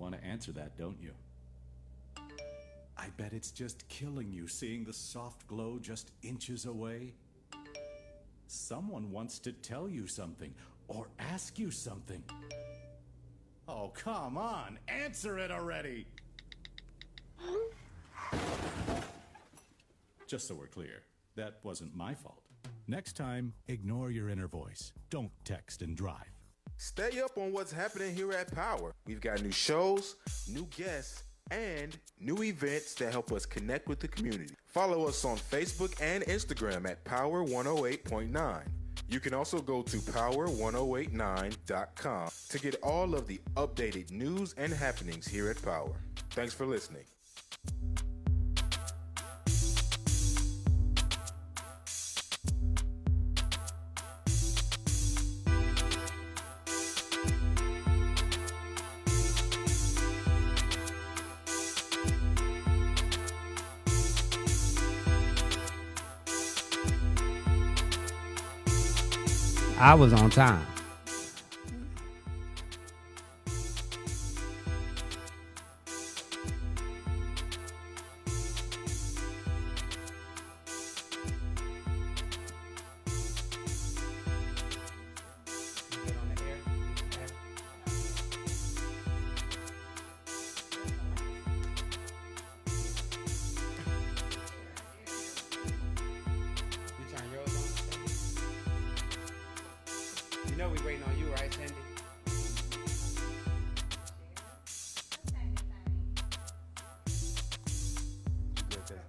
want to answer that, don't you? I bet it's just killing you seeing the soft glow just inches away. Someone wants to tell you something or ask you something. Oh, come on, answer it already! Just so we're clear, that wasn't my fault. Next time, ignore your inner voice. Don't text and drive. Stay up on what's happening here at Power. We've got new shows, new guests, and new events that help us connect with the community. Follow us on Facebook and Instagram at Power 108.9. You can also go to power1089.com to get all of the updated news and happenings here at Power. Thanks for listening. I was on time. You know we waiting on you, right, Syndy? Good there.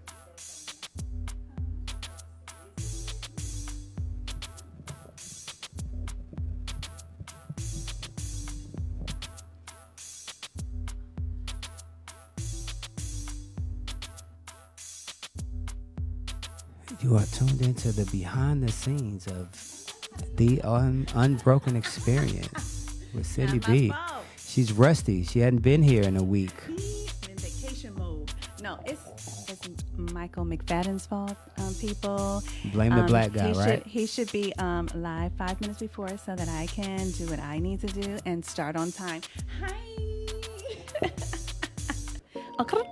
You are tuned into the behind the scenes of the Unbroken Experience with Syndy B. She's rusty. She hadn't been here in a week. I'm in vacation mode. No, it's Michael McFadden's fault, people. Blame the black guy, right? He should be live 5 minutes before so that I can do what I need to do and start on time. Hi. Okay.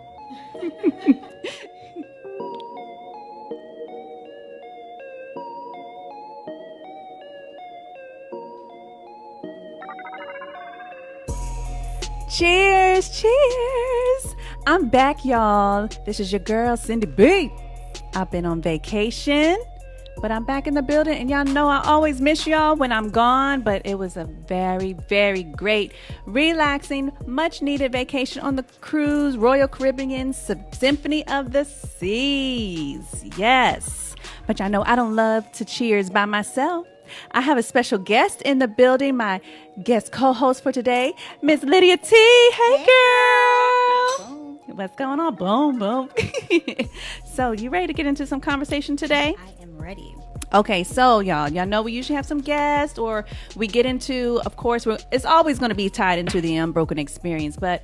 Cheers, cheers. I'm back, y'all. This is your girl, Syndy B. I've been on vacation, but I'm back in the building, and y'all know I always miss y'all when I'm gone, but it was a very, very great, relaxing, much-needed vacation on the cruise, Royal Caribbean Symphony of the Seas. Yes, but y'all know I don't love to cheers by myself. I have a special guest in the building, my guest co-host for today, Miss Lydia T. Hey, girl. Boom. What's going on? Boom, boom. So, you ready to get into some conversation today? I am ready. Okay, so y'all know we usually have some guests, or we get into, of course, it's always going to be tied into the Unbroken Experience, but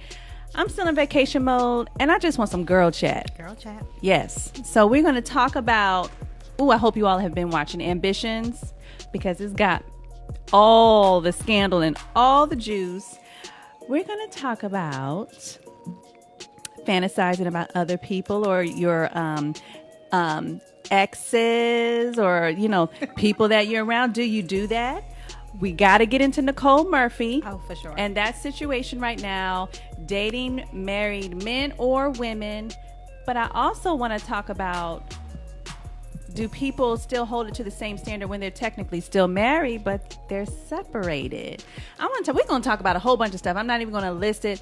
I'm still in vacation mode, and I just want some girl chat. Girl chat. Yes. So we're going to talk about, I hope you all have been watching Ambitions, because it's got all the scandal and all the juice. We're going to talk about fantasizing about other people or your exes or, people that you're around. Do you do that? We got to get into Nicole Murphy. Oh, for sure. And that situation right now, dating married men or women. But I also want to talk about, do people still hold it to the same standard when they're technically still married, but they're separated? We're going to talk about a whole bunch of stuff. I'm not even going to list it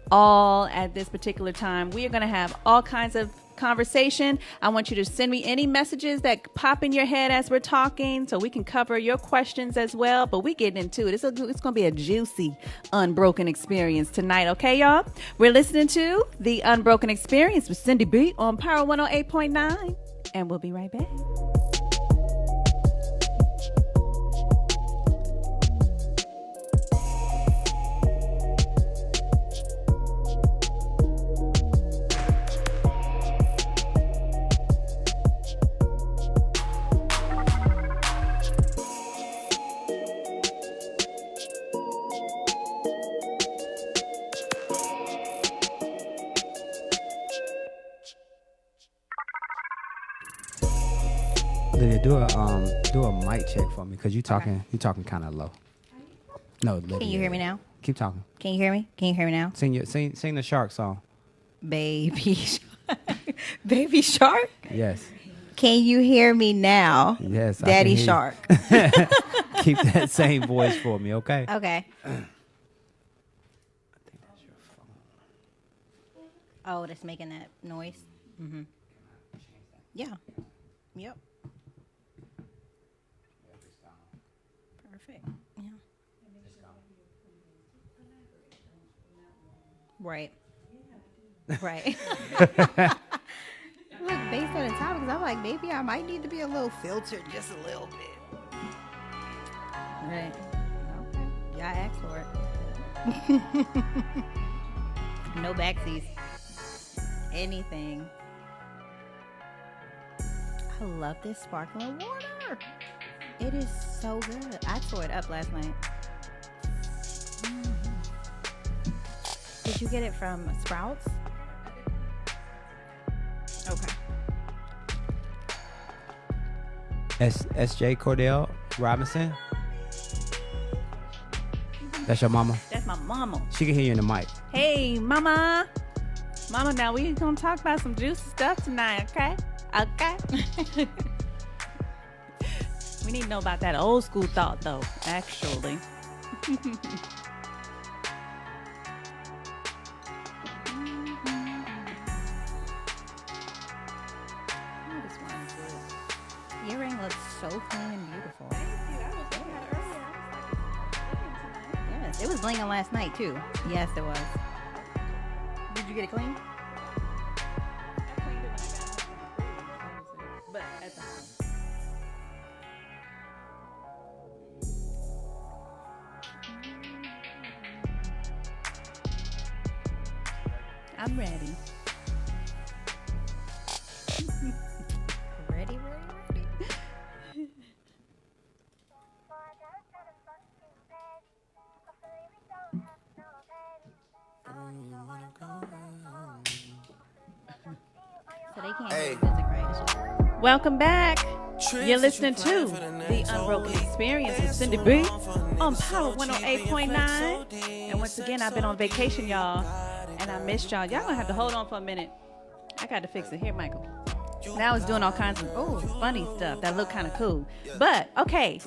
all at this particular time. We are going to have all kinds of conversation. I want you to send me any messages that pop in your head as we're talking so we can cover your questions as well. But we get into it. It's going to be a juicy Unbroken Experience tonight. Okay, y'all? We're listening to The Unbroken Experience with Syndy B on Power 108.9. And we'll be right back. Lydia, do a mic check for me because you talking kind of low. No, Lydia. Can you hear me now? Keep talking. Can you hear me? Can you hear me now? Sing the shark song. Baby shark. Baby shark? Yes. Can you hear me now? Yes. Daddy I can hear shark. you. Keep that same voice for me, okay? Okay. Oh, that's making that noise. Mm-hmm. Yeah. Yep. Perfect. Yeah. Right. Right. Look, based on the topics, I'm like, maybe I might need to be a little filtered just a little bit. Right. Okay. Yeah, I asked for it. No backseats. Anything. I love this sparkling water. It is so good. I tore it up last night. Did you get it from Sprouts? Okay. S.J. Cordell Robinson. That's your mama? That's my mama. She can hear you in the mic. Hey, mama. Mama, now we gonna talk about some juicy stuff tonight, okay? Okay. We need to know about that old school thought, though, actually. Your ring looks so clean and beautiful. Yes, it was blinging last night too. Yes, it was. Did you get it clean? I cleaned it when I got home. But at the house. I'm ready. Ready. So they can't hear the music, right? Welcome back. You're listening to The Unbroken Experience with Syndy B on Power 108.9. And once again, I've been on vacation, y'all. And I missed y'all. Y'all gonna have to hold on for a minute. I got to fix it. Here, Michael. Now I was doing all kinds of funny stuff that looked kind of cool. But, okay.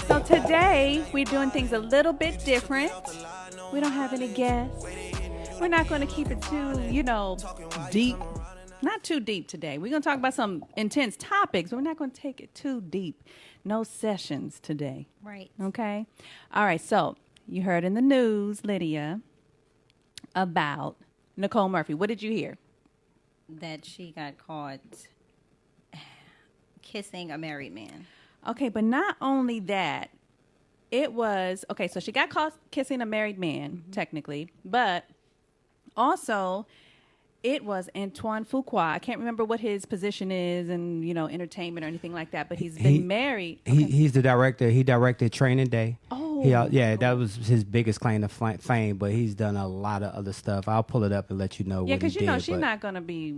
So today, we're doing things a little bit different. We don't have any guests. We're not going to keep it too, deep. Not too deep today. We're going to talk about some intense topics, but we're not going to take it too deep. No sessions today. Right. Okay? All right, so you heard in the news, Lydia, about Nicole Murphy. What did you hear? That she got caught kissing a married man. Okay, but not only that, it was, okay, so she got caught kissing a married man, technically, but also it was Antoine Fuqua. I can't remember what his position is in, entertainment or anything like that, but he's been married. Okay. He's the director. He directed Training Day. Oh. That was his biggest claim to fame, but he's done a lot of other stuff. I'll pull it up and let you know what he did. Yeah, because, she's not going to be,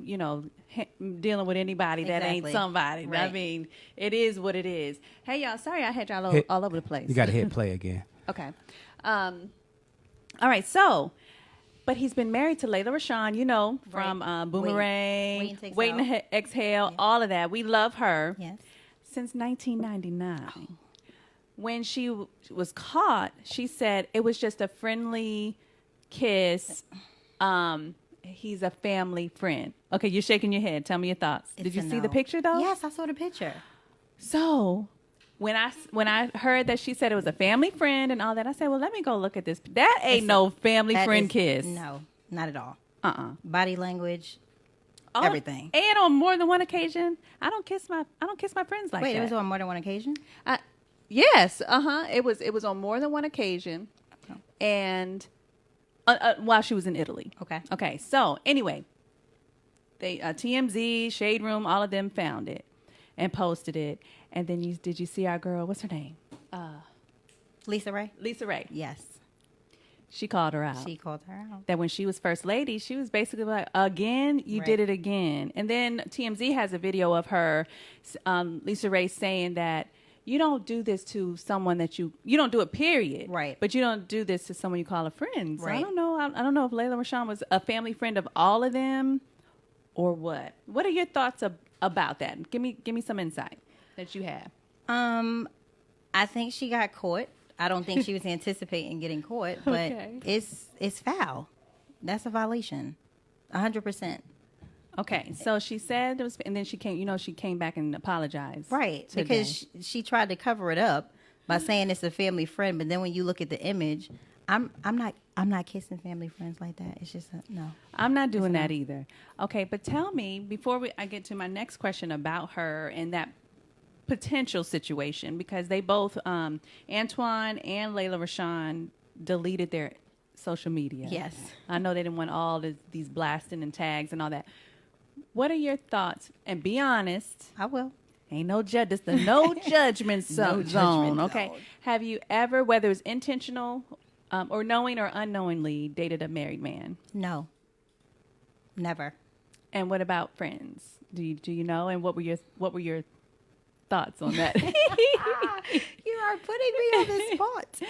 dealing with anybody that ain't somebody. Right. I mean, it is what it is. Hey, y'all, sorry I had y'all all over the place. You got to hit play again. Okay. All right, so... But he's been married to Layla Rashawn, from Boomerang, Waiting to Exhale, all of that. We love her. Yes. Since 1999. Oh. When she was caught, she said it was just a friendly kiss. He's a family friend. Okay, you're shaking your head. Tell me your thoughts. Did you see the picture, though? Yes, I saw the picture. So... When I heard that she said it was a family friend and all that, I said, well, let me go look at this. That ain't no family friend kiss. No, not at all. Body language, everything. And on more than one occasion, I don't kiss my friends like that. Wait, it was on more than one occasion? Yes. It was on more than one occasion, and while she was in Italy. Okay. So anyway, they TMZ, Shade Room, all of them found it and posted it. And then did you see our girl? What's her name? Lisa Ray. Lisa Ray. Yes. She called her out. She called her out. That when she was first lady, she was basically like, again, you did it again. And then TMZ has a video of her, Lisa Ray, saying that you don't do this to someone that you don't do it, period. Right. But you don't do this to someone you call a friend. So Right. I don't know. I don't know if Layla Rashawn was a family friend of all of them or what. What are your thoughts about that? Give me some insight that you have. I think she got caught. I don't think she was anticipating getting caught, but Okay. it's foul. That's a violation. 100%. Okay, so she said it was, and then she came back and apologized. Right, today. because she tried to cover it up by saying it's a family friend, but then when you look at the image, I'm not kissing family friends like that. It's just no. I'm not doing that either. Okay, but tell me before I get to my next question about her and that potential situation, because they both Antoine and Layla Rashawn deleted their social media. Yes. I know they didn't want all these blasting and tags and all that. What are your thoughts? And be honest. I will. Ain't no judge. It's the no judgment zone. judgment Okay. zone. Have you ever, whether it's intentional or knowing or unknowingly, dated a married man? No. Never. And what about friends? Do you know? And what were your thoughts on that? You are putting me on the spot.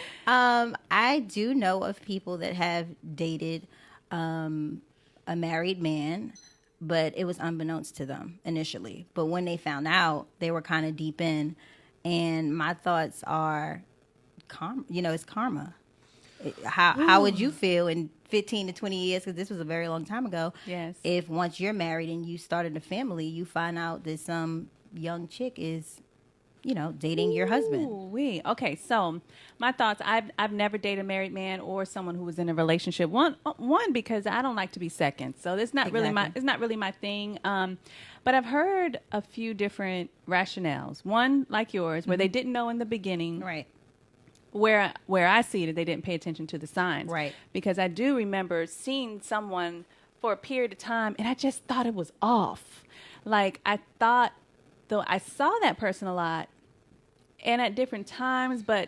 I do know of people that have dated a married man, but it was unbeknownst to them initially. But when they found out, they were kind of deep in. And my thoughts are, karma. It's karma. How would you feel in 15 to 20 years, because this was a very long time ago, Yes. if once you're married and you started a family, you find out that some young chick is, dating your husband. Ooh-wee. Okay, so my thoughts. I've never dated a married man or someone who was in a relationship. One because I don't like to be second, so it's not really my thing. But I've heard a few different rationales. One like yours, where they didn't know in the beginning. Right. Where I see it, they didn't pay attention to the signs. Right. Because I do remember seeing someone for a period of time, and I just thought it was off. Like, I thought, though I saw that person a lot, and at different times, but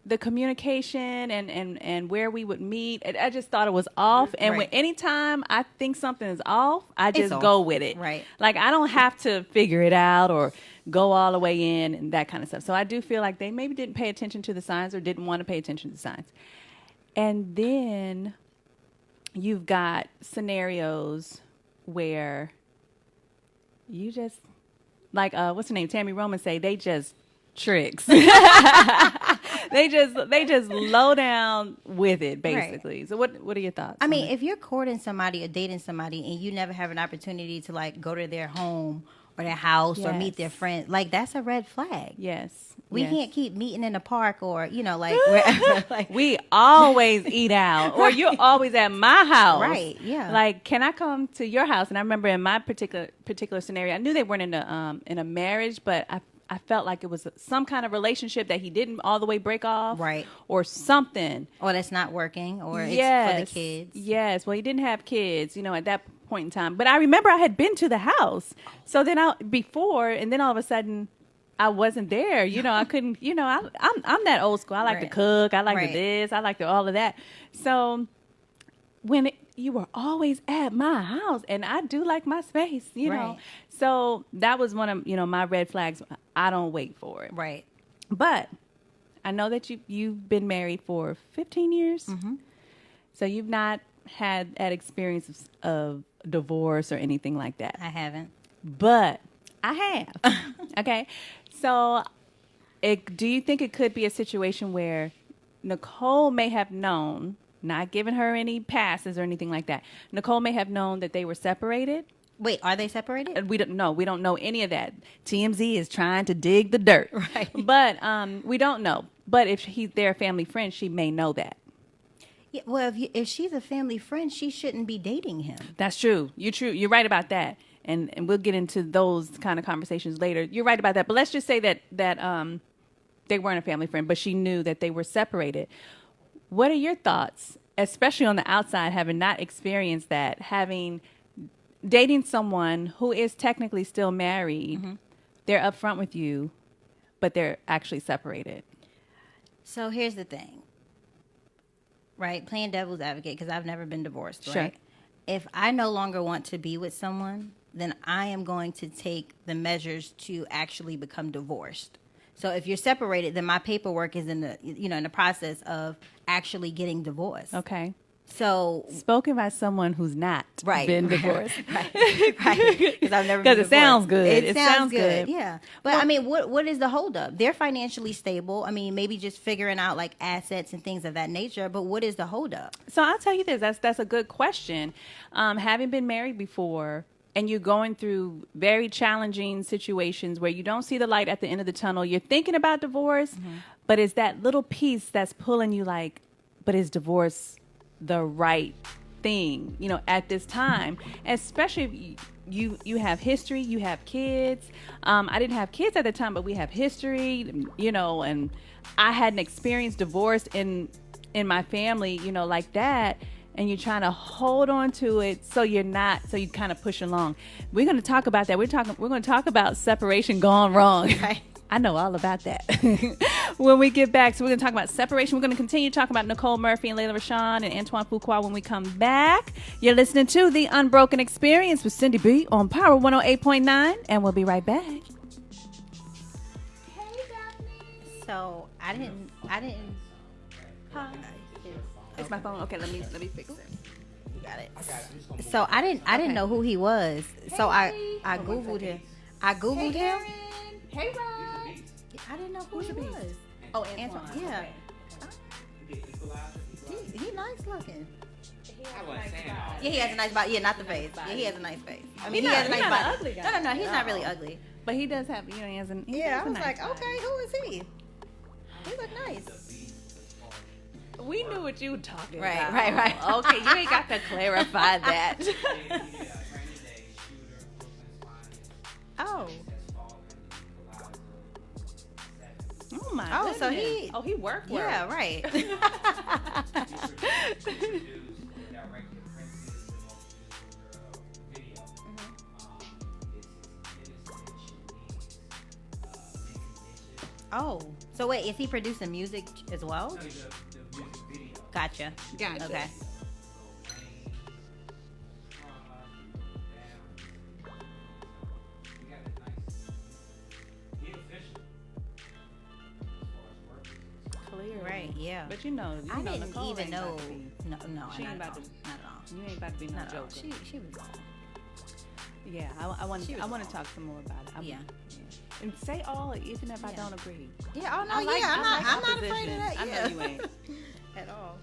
the communication and where we would meet, I just thought it was off. And when anytime I think something is off, I just go with it. Right. Like, I don't have to figure it out or go all the way in and that kind of stuff. So I do feel like they maybe didn't pay attention to the signs or didn't want to pay attention to the signs. And then you've got scenarios where you just, like, what's her name? Tammy Roman say they just tricks. They just low down with it, basically. Right. So what are your thoughts? I mean, if you're courting somebody or dating somebody and you never have an opportunity to, like, go to their home or their house or meet their friends, like, that's a red flag. Yes. We can't keep meeting in the park or, like, wherever. Like, we always eat out, or you're always at my house. Right, yeah. Like, can I come to your house? And I remember in my particular scenario, I knew they weren't in a marriage, but I felt like it was some kind of relationship that he didn't all the way break off. Right. Or something. Or that's not working, or it's for the kids. Yes. Well, he didn't have kids, at that point in time. But I remember I had been to the house. So then and then all of a sudden I wasn't there. I couldn't, I'm that old school. I like to cook. I like to this. I like to all of that. So when you were always at my house, and I do like my space, know. So that was one of, my red flags. I don't wait for it. Right. But I know that you've been married for 15 years. Mm-hmm. So you've not had that experience of divorce or anything like that. I haven't. But I have. Okay. So do you think it could be a situation where Nicole may have known, not giving her any passes or anything like that, Nicole may have known that they were separated? Wait, are they separated? We don't know. We don't know any of that. TMZ is trying to dig the dirt. Right. But we don't know. But if they're a family friend, she may know that. Yeah, well, if she's a family friend, she shouldn't be dating him. That's true. You're right about that. And we'll get into those kind of conversations later. You're right about that. But let's just say that they weren't a family friend, but she knew that they were separated. What are your thoughts, especially on the outside, having not experienced that, dating someone who is technically still married, mm-hmm. They're upfront with you, but they're actually separated? So here's the thing. right, playing devil's advocate, because I've never been divorced, Sure. right? If I no longer want to be with someone, then I am going to take the measures to actually become divorced. So if you're separated, then my paperwork is in the process of actually getting divorced. Okay. So Spoken by someone who's not right, been divorced. right? Because I've never been Because it sounds divorced. good. It sounds good. Yeah, but I mean, what is the holdup? They're financially stable. I mean, maybe just figuring out like assets and things of that nature. But what is the holdup? So I'll tell you this. That's a good question. Having been married before, and you're going through very challenging situations where you don't see the light at the end of the tunnel, you're thinking about divorce, but it's that little piece that's pulling you like, but is divorce the right thing, at this time? Especially if you have history, you have kids. I didn't have kids at the time, but we have history, and I hadn't experienced divorce in my family, like that. And you're trying to hold on to it so you kind of push along. We're going to talk about that. We're going to talk about separation gone wrong. Right. I know all about that. When we get back, so we're going to talk about separation. We're going to continue talking about Nicole Murphy and Layla Rashawn and Antoine Fuqua when we come back. You're listening to The Unbroken Experience with Syndy B on Power 108.9, and we'll be right back. So I didn't. Hi. It's my phone. Okay, let me fix it. You got it. So I didn't know who he was. So I googled him. I googled him. Hey, Rob. I didn't know who he was. Oh, Antoine. Yeah. Okay. He nice looking. I wasn't saying all Yeah, he has a nice body. Yeah, not the face. Yeah, he has a nice face. I mean, he He's has a not- nice he's not body. an ugly guy. No, he's not really ugly. But he does have, he has an. he Yeah, has I a was nice like, body. okay, who is he? He look nice. We knew what you were talking Right, about. right. Okay, you ain't got to clarify that. Oh. Oh my. Oh, so goodness. He worked. Yeah, right. Oh, so wait, is he producing music as well? Gotcha. Okay. Clear. Right, yeah. But you know I didn't Nicole even ain't know. about to be- No, She not ain't at about all. to- Not at all. You ain't about to be no Not at all. joker. She was wrong. Yeah, I want She was to wrong. talk some more about it. Yeah. And say all, even if I Yeah. don't agree. Yeah. Oh no. I like- yeah. I like I'm not afraid opposition. of that. I know Yeah. you ain't. At all.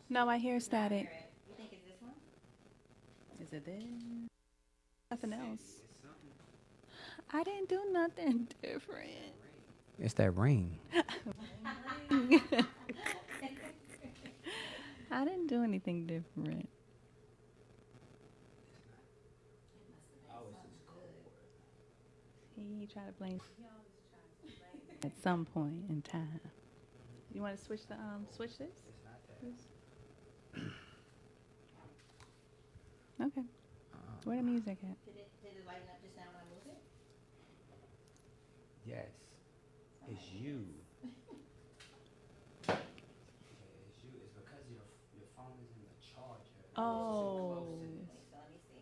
No, I hear static. You think it's this one? Is it this? Nothing else. I didn't do nothing different. It's that ring. I didn't do anything different. He tried to blame at some point in time. You want to switch this? Okay. Where the music at? Did it lighten up just now when I moved it? Yes. It's you. Yeah, it's you. It's because your phone is in the charger. Oh.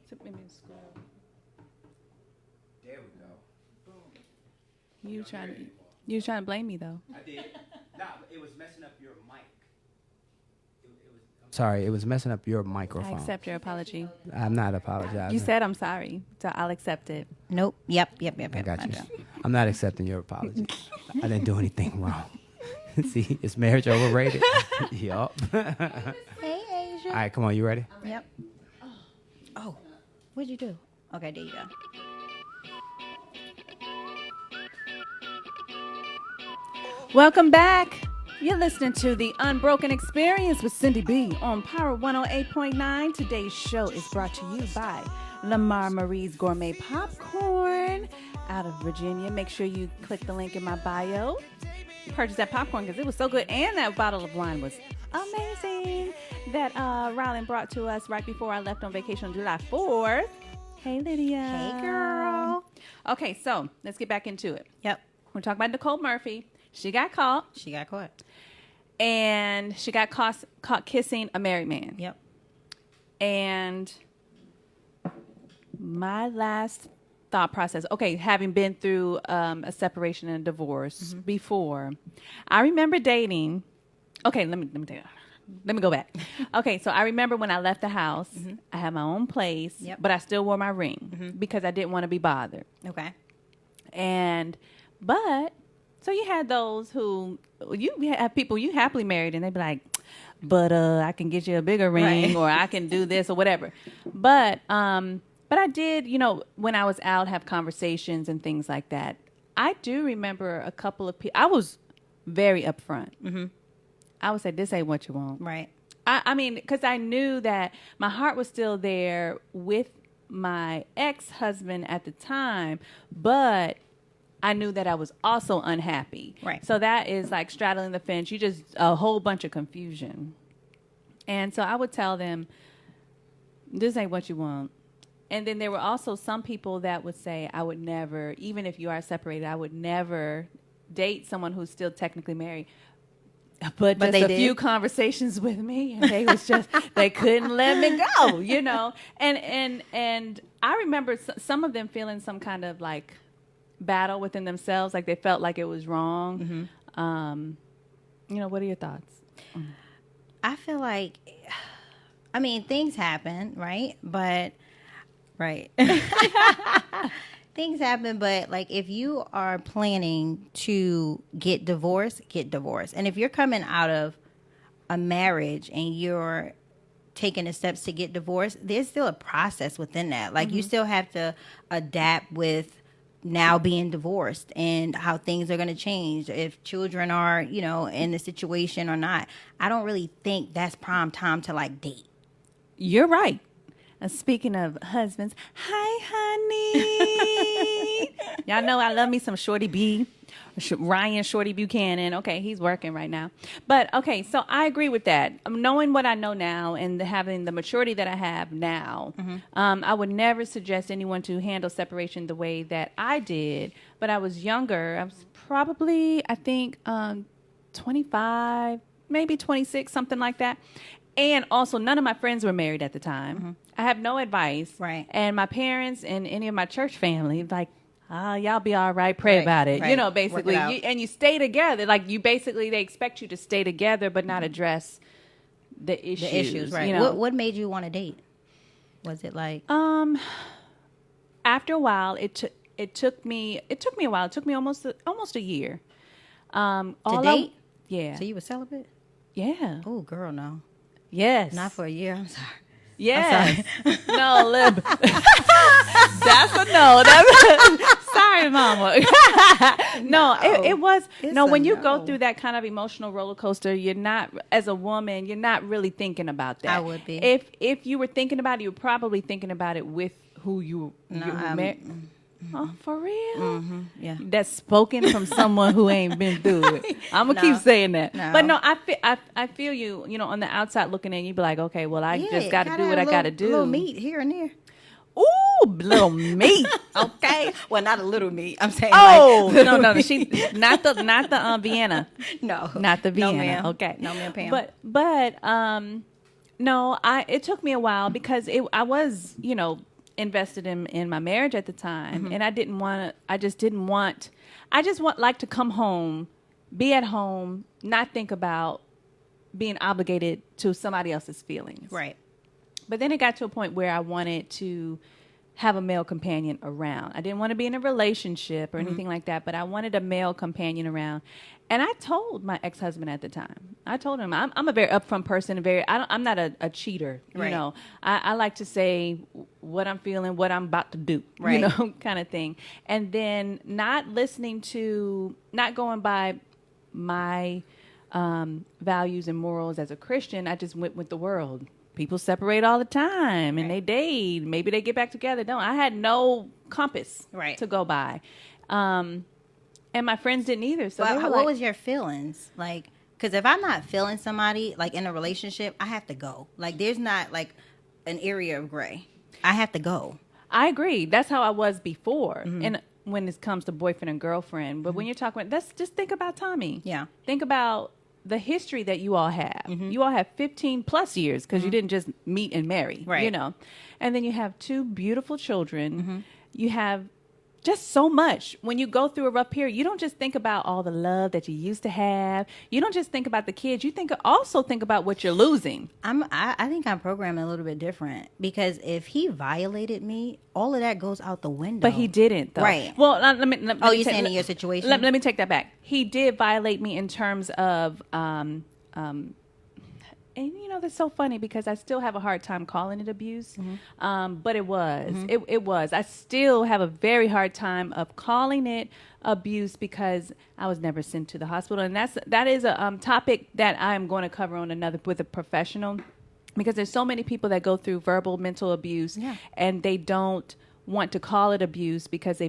So maybe it's scroll. There we go. You trying to blame me though? I did. No, it was messing up your mic. Sorry, it was messing up your microphone. I accept your apology. I'm not apologizing. You said I'm sorry, so I'll accept it. Nope. Yep. I got you. I'm not accepting your apology. I didn't do anything wrong. See, is marriage overrated? Yup. Hey, Asia. All right, come on. You ready? Yep. Oh, what'd you do? Okay, there you go. Welcome back. You're listening to the Unbroken Experience with Syndy B on Power 108.9. Today's show is brought to you by Lamar Marie's Gourmet Popcorn out of Virginia. Make sure you click the link in my bio. Purchase that popcorn because it was so good, and that bottle of wine was amazing that Rylan brought to us right before I left on vacation on July 4th. Hey, Lydia. Hey, girl. Okay, so let's get back into it. Yep. We're talking about Nicole Murphy. She got caught. She got caught. And she got caught kissing a married man. Yep. And my last thought process, okay, having been through a separation and a divorce before, I remember dating. Okay, let me go back. Okay, so I remember when I left the house, I had my own place, but I still wore my ring because I didn't want to be bothered. Okay. So you had those who, you have people you happily married and they'd be like, but I can get you a bigger ring or I can do this or whatever. But I did, when I was out, have conversations and things like that. I do remember a couple of people, I was very upfront. Mm-hmm. I would say, this ain't what you want. Right. I mean, because I knew that my heart was still there with my ex-husband at the time, but I knew that I was also unhappy. Right. So that is like straddling the fence. You just, a whole bunch of confusion. And so I would tell them, this ain't what you want. And then there were also some people that would say, I would never, even if you are separated, I would never date someone who's still technically married. But just a few conversations with me, and they was just, they couldn't let me go, And I remember some of them feeling some kind of like battle within themselves, like they felt like it was wrong. What are your thoughts? I feel like, things happen, right? But, right. Things happen, but like if you are planning to get divorced. And if you're coming out of a marriage and you're taking the steps to get divorced, there's still a process within that. Like you still have to adapt with now being divorced and how things are going to change, if children are, in the situation or not. I don't really think that's prime time to like date. You're right. And speaking of husbands, hi, honey. Y'all know I love me some Shorty B. Ryan Shorty Buchanan. Okay, he's working right now. But, okay, so I agree with that. Knowing what I know now and having the maturity that I have now, I would never suggest anyone to handle separation the way that I did. But I was younger. I was probably, I think, 25, maybe 26, something like that. And also, none of my friends were married at the time. I have no advice. Right. And my parents and any of my church family, like, y'all be all right. Pray about it. Right. Basically. And you stay together. Like, they expect you to stay together but not address the issues. The issues, right. What made you want to date? Was it like? After a while, it took me a while. It took me almost a year. To date? Yeah. So you were celibate? Yeah. Oh, girl, no. Yes. Not for a year. I'm sorry. Yes. No, Lib. That's a no. Sorry, Mama. No, it was. No, when you go through that kind of emotional roller coaster, you're not, as a woman, you're not really thinking about that. I would be. If you were thinking about it, you were probably thinking about it with who you married. Oh, for real? Yeah. That's spoken from someone who ain't been through it. I'm gonna keep saying that. No. But no, I feel you. On the outside looking in, you be like, okay, well, I just got to do what I got to do. Little meat here and there. Ooh, little meat. Okay. Okay. Well, not a little me. I'm saying. Oh like, no, she not the Vienna. No, Not the Vienna. No, ma'am. Okay. No, ma'am, Pam. But no, it took me a while because I was, invested in my marriage at the time, and I just like to come home, be at home, not think about being obligated to somebody else's feelings. Right. But then it got to a point where I wanted to have a male companion around. I didn't want to be in a relationship or anything like that, but I wanted a male companion around. And I told my ex-husband at the time, I told him, I'm a very upfront person, I'm not a cheater, Right. I like to say what I'm feeling, what I'm about to do, Right. kind of thing. And then not going by my values and morals as a Christian, I just went with the world. People separate all the time and they date. Maybe they get back together. I had no compass to go by. And my friends didn't either. So what was your feelings? Like, because if I'm not feeling somebody, like in a relationship, I have to go. Like, there's not like an area of gray. I have to go. I agree. That's how I was before. And when it comes to boyfriend and girlfriend. But when you're talking about, just think about Tommy. Yeah. Think about the history that you all have. You all have 15 plus years because you didn't just meet and marry, right. And then you have 2 beautiful children. You have just so much. When you go through a rough period, you don't just think about all the love that you used to have. You don't just think about the kids. You also think about what you're losing. I think I'm programming a little bit different because if he violated me, all of that goes out the window. But he didn't, though. Right. Well, let me you're saying in your situation? Let me take that back. He did violate me in terms of, and that's so funny because I still have a hard time calling it abuse. But it was. It was. I still have a very hard time of calling it abuse because I was never sent to the hospital. And that is a topic that I'm going to cover with a professional, because there's so many people that go through verbal mental abuse and they don't want to call it abuse because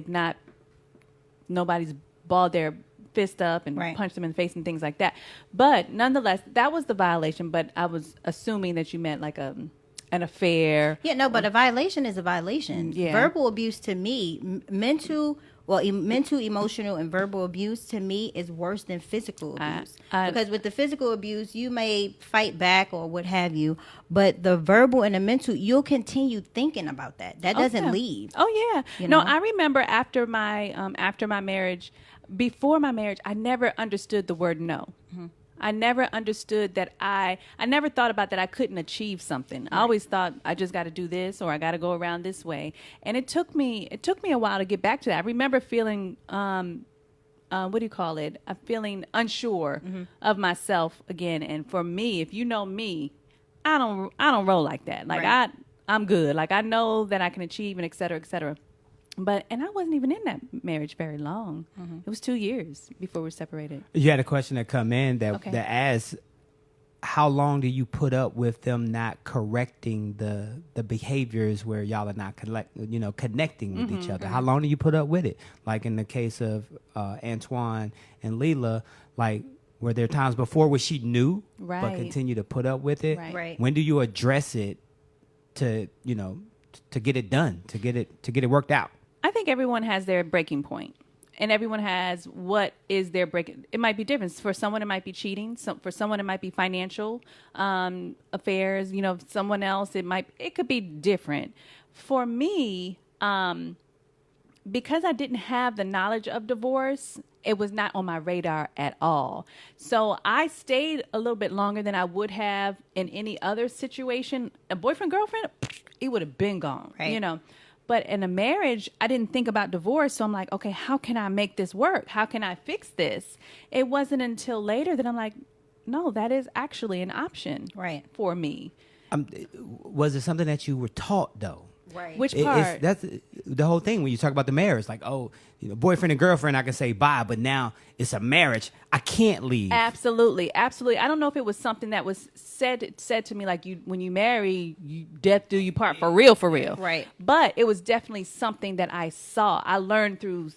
nobody's balled their fist up and punch them in the face and things like that. But nonetheless, that was the violation. But I was assuming that you meant like an affair. Yeah, no, but a violation is a violation. Yeah. Verbal abuse to me, mental, emotional, and verbal abuse to me is worse than physical abuse. Because with the physical abuse, you may fight back or what have you, but the verbal and the mental, you'll continue thinking about that. That doesn't leave. Oh yeah. No, I remember after my marriage. Before my marriage, I never understood the word no. I never understood that I never thought about that I couldn't achieve something. I always thought I just got to do this or I got to go around this way. And it took me a while to get back to that. I remember feeling, I'm feeling unsure of myself again. And for me, if you know me, I don't roll like that. Like I'm good. Like I know that I can achieve and et cetera, et cetera. And I wasn't even in that marriage very long. It was 2 years before we were separated. You had a question that come in that asks, how long do you put up with them not correcting the behaviors where y'all are not connecting with each other? How long do you put up with it? Like in the case of Antoine and Leela, like were there times before where she knew but continue to put up with it? Right. When do you address it to get it done, to get it worked out? I think everyone has their breaking point, and everyone has what is their breaking. It might be different. For someone, it might be cheating. For someone, it might be financial affairs. Someone else, it could be different. For me, because I didn't have the knowledge of divorce, it was not on my radar at all. So I stayed a little bit longer than I would have in any other situation. A boyfriend, girlfriend, it would have been gone, But in a marriage, I didn't think about divorce. So I'm like, okay, how can I make this work? How can I fix this? It wasn't until later that I'm like, no, that is actually an option for me. Was it something that you were taught, though? Right. Which part? That's the whole thing when you talk about the marriage. Like, boyfriend and girlfriend, I can say bye, but now it's a marriage. I can't leave. Absolutely. I don't know if it was something that was said to me like when you marry, death do you part, for real. Right. But it was definitely something that I saw. I learned through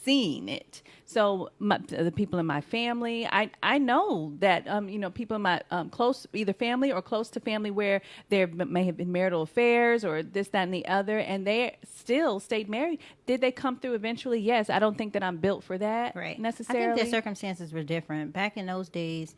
seeing it. So the people in my family, I know that, people in my close, either family or close to family, where there may have been marital affairs or this, that, and the other, and they still stayed married. Did they come through eventually? Yes. I don't think that I'm built for that necessarily. I think the circumstances were different. Back in those days,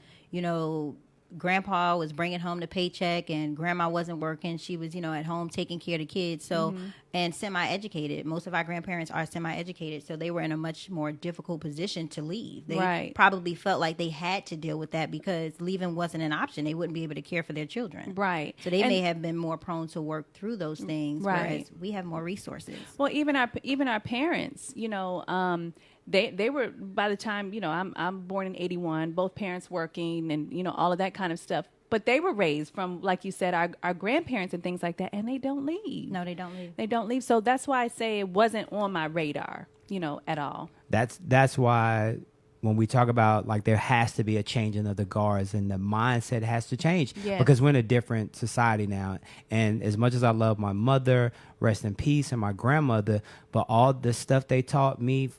Grandpa was bringing home the paycheck and Grandma wasn't working. She was, at home taking care of the kids. So, and semi-educated. Most of our grandparents are semi-educated. So they were in a much more difficult position to leave. They probably felt like they had to deal with that because leaving wasn't an option. They wouldn't be able to care for their children. Right. So they may have been more prone to work through those things. Right. Whereas we have more resources. Well, even our parents, they were, by the time, I'm born in 81, both parents working and, all of that kind of stuff. But they were raised from, like you said, our grandparents and things like that, and they don't leave. No, they don't leave. They don't leave. So that's why I say it wasn't on my radar, at all. That's why when we talk about, like, there has to be a changing of the guards and the mindset has to change because we're in a different society now. And as much as I love my mother, rest in peace, and my grandmother, but all the stuff they taught me,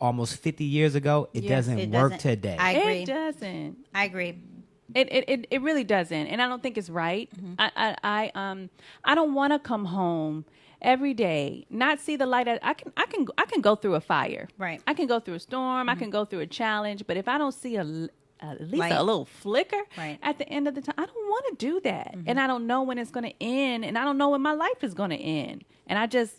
almost 50 years ago, it doesn't work today. I agree. It doesn't. I agree. It really doesn't, and I don't think it's right. I don't want to come home every day, not see the light. I can go through a fire. Right. I can go through a storm. I can go through a challenge. But if I don't see at least a little flicker at the end of the time, I don't want to do that. And I don't know when it's going to end, and I don't know when my life is going to end. And I just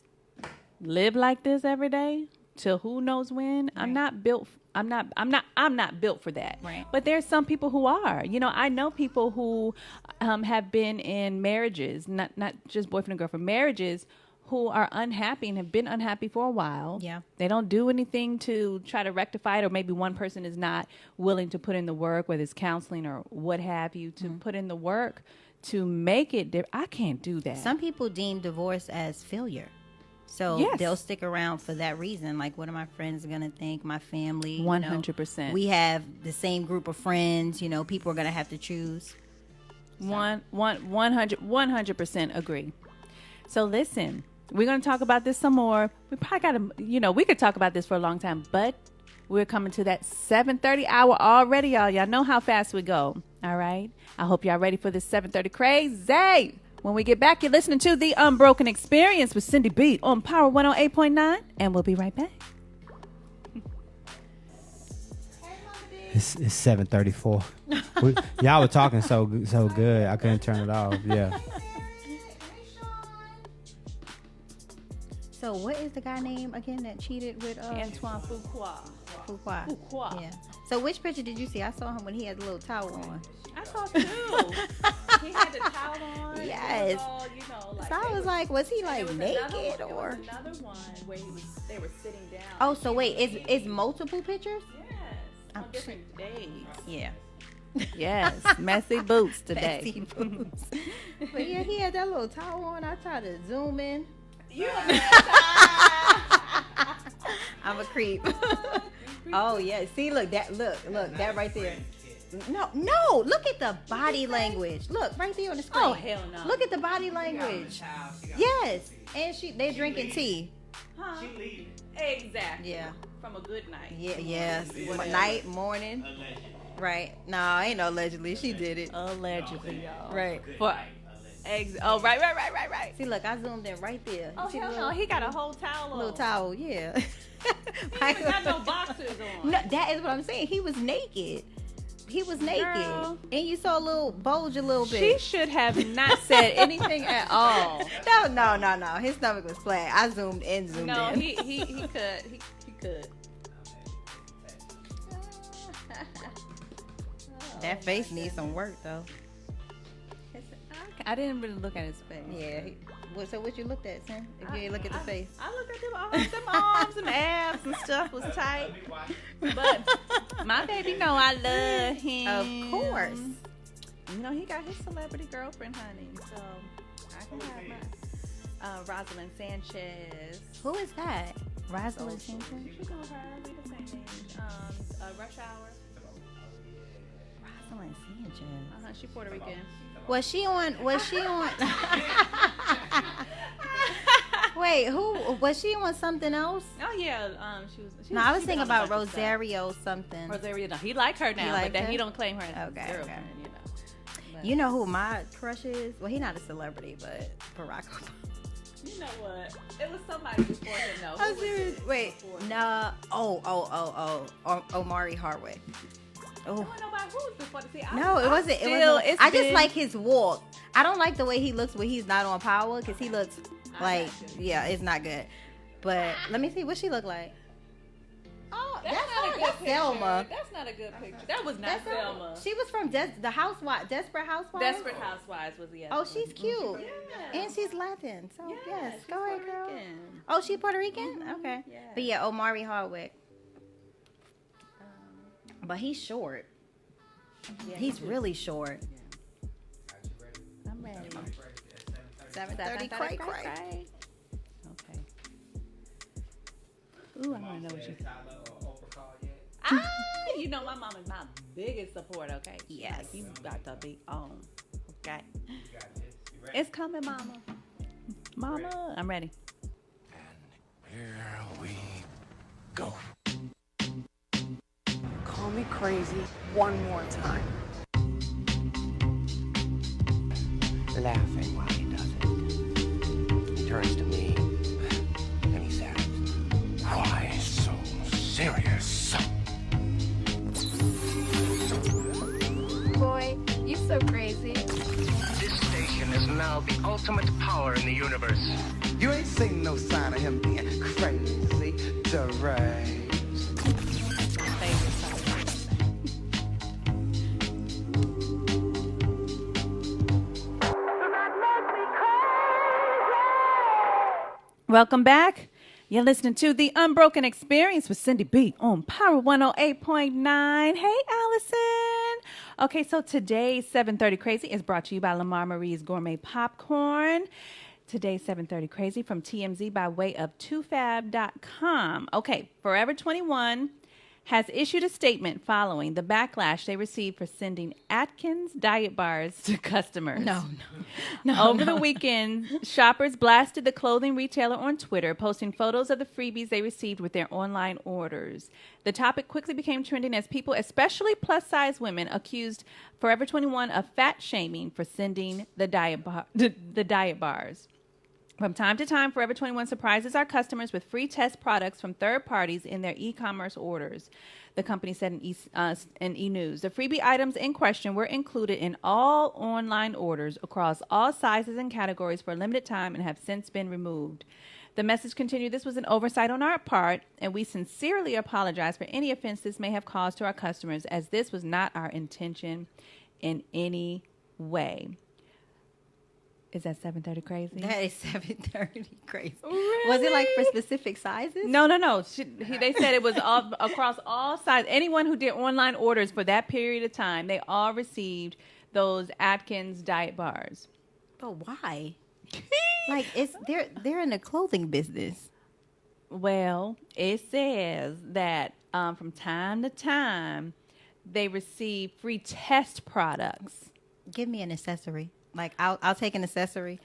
live like this every day till who knows when. I'm not built. I'm not built for that. Right. But there's some people who are. I know people who have been in marriages, not just boyfriend and girlfriend, marriages, who are unhappy and have been unhappy for a while. Yeah. They don't do anything to try to rectify it, or maybe one person is not willing to put in the work, whether it's counseling or what have you, to put in the work to make it I can't do that. Some people deem divorce as failure. So they'll stick around for that reason. Like, what are my friends going to think? My family. 100%. We have the same group of friends. People are going to have to choose. 100% agree. So listen, we're going to talk about this some more. We probably got to, we could talk about this for a long time, but we're coming to that 7:30 hour already, y'all. Y'all know how fast we go. All right. I hope y'all ready for this 7:30 crazy. When we get back, you're listening to The Unbroken Experience with Syndy B on Power 108.9, and we'll be right back. It's 7:34. Y'all were talking so good, I couldn't turn it off. Yeah. So what is the guy name again that cheated with Antoine Fuqua. Yeah. So which picture did you see? I saw him when he had the little towel on. I saw too. He had the towel on. Yes. All, so I was like, was he like naked There was another one where they were sitting down. Oh, so wait, it's multiple pictures? Yes. On different days. Yeah. Yes. Messy boots today. Messy boots. But yeah, he had that little towel on. I tried to zoom in. I'm a creep. Oh yeah, see, look that right there. No, look at the body language. Look right there on the screen. Oh hell no! Look at the body language. Yes, and they're drinking tea. Huh? She leaving. Exactly. Yeah. From a good night. Yeah. Yes. Night, morning. Allegedly. Right. No, ain't no allegedly. She did it. Allegedly, y'all. Right. Right. Right. See, look, I zoomed in right there. Oh hell no! He got a whole towel on. Little towel, yeah. He ain't got no boxers on. No, that is what I'm saying. He was naked. Girl. And you saw a little bulge a little bit. She should have not said anything at all. No. His stomach was flat. I zoomed in. No, he could. He could. That face needs some work though. I didn't really look at his face. Yeah. So what you looked at, Sam? If you ain't look at the face. I looked at them arms and abs and stuff was tight. But my baby know I love him. Of course. He got his celebrity girlfriend, honey. So I can have my Rosalind Sanchez. Who is that? Rosalind Sanchez? You know her. We the same age. Rush Hour. Rosalind Sanchez. She's Puerto Rican. Was she on? Wait, who Was she on something else? Oh yeah, she was. No, I was she been thinking on a about bunch of stuff. Rosario something. Rosario, no, he like her now, but liked then her? he don't claim her as his Okay, girlfriend. okay. You know. But, You know who my crush is? Well, he's not a celebrity, but Barack Obama. you know what? It was somebody before him. No, I'm serious. Wait, no. Omari Hardwick. I Oh. don't know about who was before. See, No, it wasn't. It's I just been- like his walk. I don't like the way he looks when he's not on Power because he looks like, got you. yeah, it's not good. But let me see what she look like. Oh, That's not a good picture. Selma. That's not a good picture. That was not That's Selma. She was from the Housewives, Desperate Housewives. Desperate Housewives was the other Oh, one. she's cute. Yeah. And she's Latin. So, yes. she's Go ahead, Puerto girl. Rican. Oh, she Puerto Rican? Okay. Yeah. But yeah, Omari Hardwick. But he's short. Yeah, He's really short. I'm ready. 7:30 cray cray. Okay. Ooh, I want to know what you. You know my mom is my biggest support. Okay. Yes. Like, you got to be on. Okay. It's coming, mama. Mama, I'm ready. Here we go. Call me crazy one more time. Laughing while he does it. He turns to me and he says, Why so serious? Boy, you so crazy. this station is now the ultimate power in the universe. You ain't seen no sign of him being crazy, deranged. My favorite song. Welcome back. You're listening to The Unbroken Experience with Syndy B on Power 108.9. Hey, Allison. Okay, so today's 7:30 Crazy is brought to you by Lamar Marie's Gourmet Popcorn. Today's 7:30 Crazy from TMZ by way of 2fab.com. Okay, Forever 21 has issued a statement following the backlash they received for sending Atkins diet bars to customers. No. Over the weekend, shoppers blasted the clothing retailer on Twitter, posting photos of the freebies they received with their online orders. The topic quickly became trending as people, especially plus-size women, accused Forever 21 of fat shaming for sending the diet bars. From time to time, Forever 21 surprises our customers with free test products from third parties in their e-commerce orders, the company said in E-News. The freebie items in question were included in all online orders across all sizes and categories for a limited time and have since been removed. The message continued, this was an oversight on our part, and we sincerely apologize for any offense this may have caused to our customers, as this was not our intention in any way. Is that 7:30 crazy? That is 7:30 crazy. Really? Was it like for specific sizes? No. They said it was all, across all sizes. Anyone who did online orders for that period of time, they all received those Atkins diet bars. But why? Like they're in the clothing business. Well, it says that from time to time, they receive free test products. Give me an accessory. Like I'll take an accessory.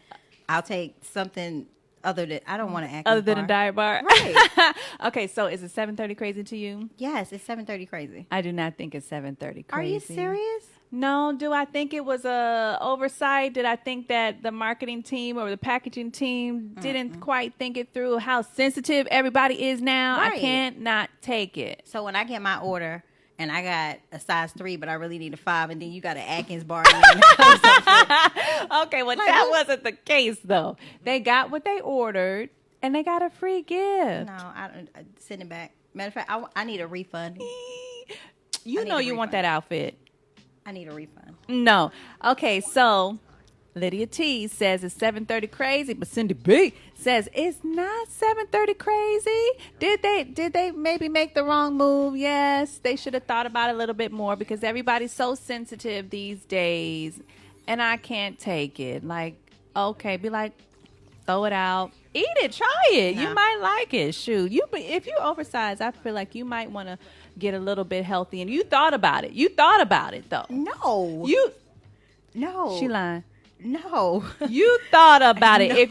I'll take something other than I don't want to act Other than a diet bar? Right. Okay, so is it 7:30 crazy to you? Yes, it's 7:30 crazy. I do not think it's 7:30 crazy. Are you serious? No. Do I think it was a oversight? Did I think that the marketing team or the packaging team didn't quite think it through how sensitive everybody is now? Right. I can't not take it. So when I get my order and I got a size 3, but I really need a 5, and then you got an Atkins bar. In there. Okay, well, Like, that what? wasn't the case, though. They got what they ordered, and they got a free gift. No, I don't. Send it back. Matter of fact, I need a refund. You I know need a you want refund. that outfit. I need a refund. No. Okay, so Lydia T says it's 7:30 crazy, but Syndy B says it's not 7:30 crazy. Did they maybe make the wrong move? Yes, they should have thought about it a little bit more because everybody's so sensitive these days, and I can't take it. Like, okay, be like, throw it out, eat it, try it. No. You might like it. Shoot, if you oversize, I feel like you might want to get a little bit healthy. And you thought about it. You thought about it though. No. You. No. She lying. No. You thought about it. If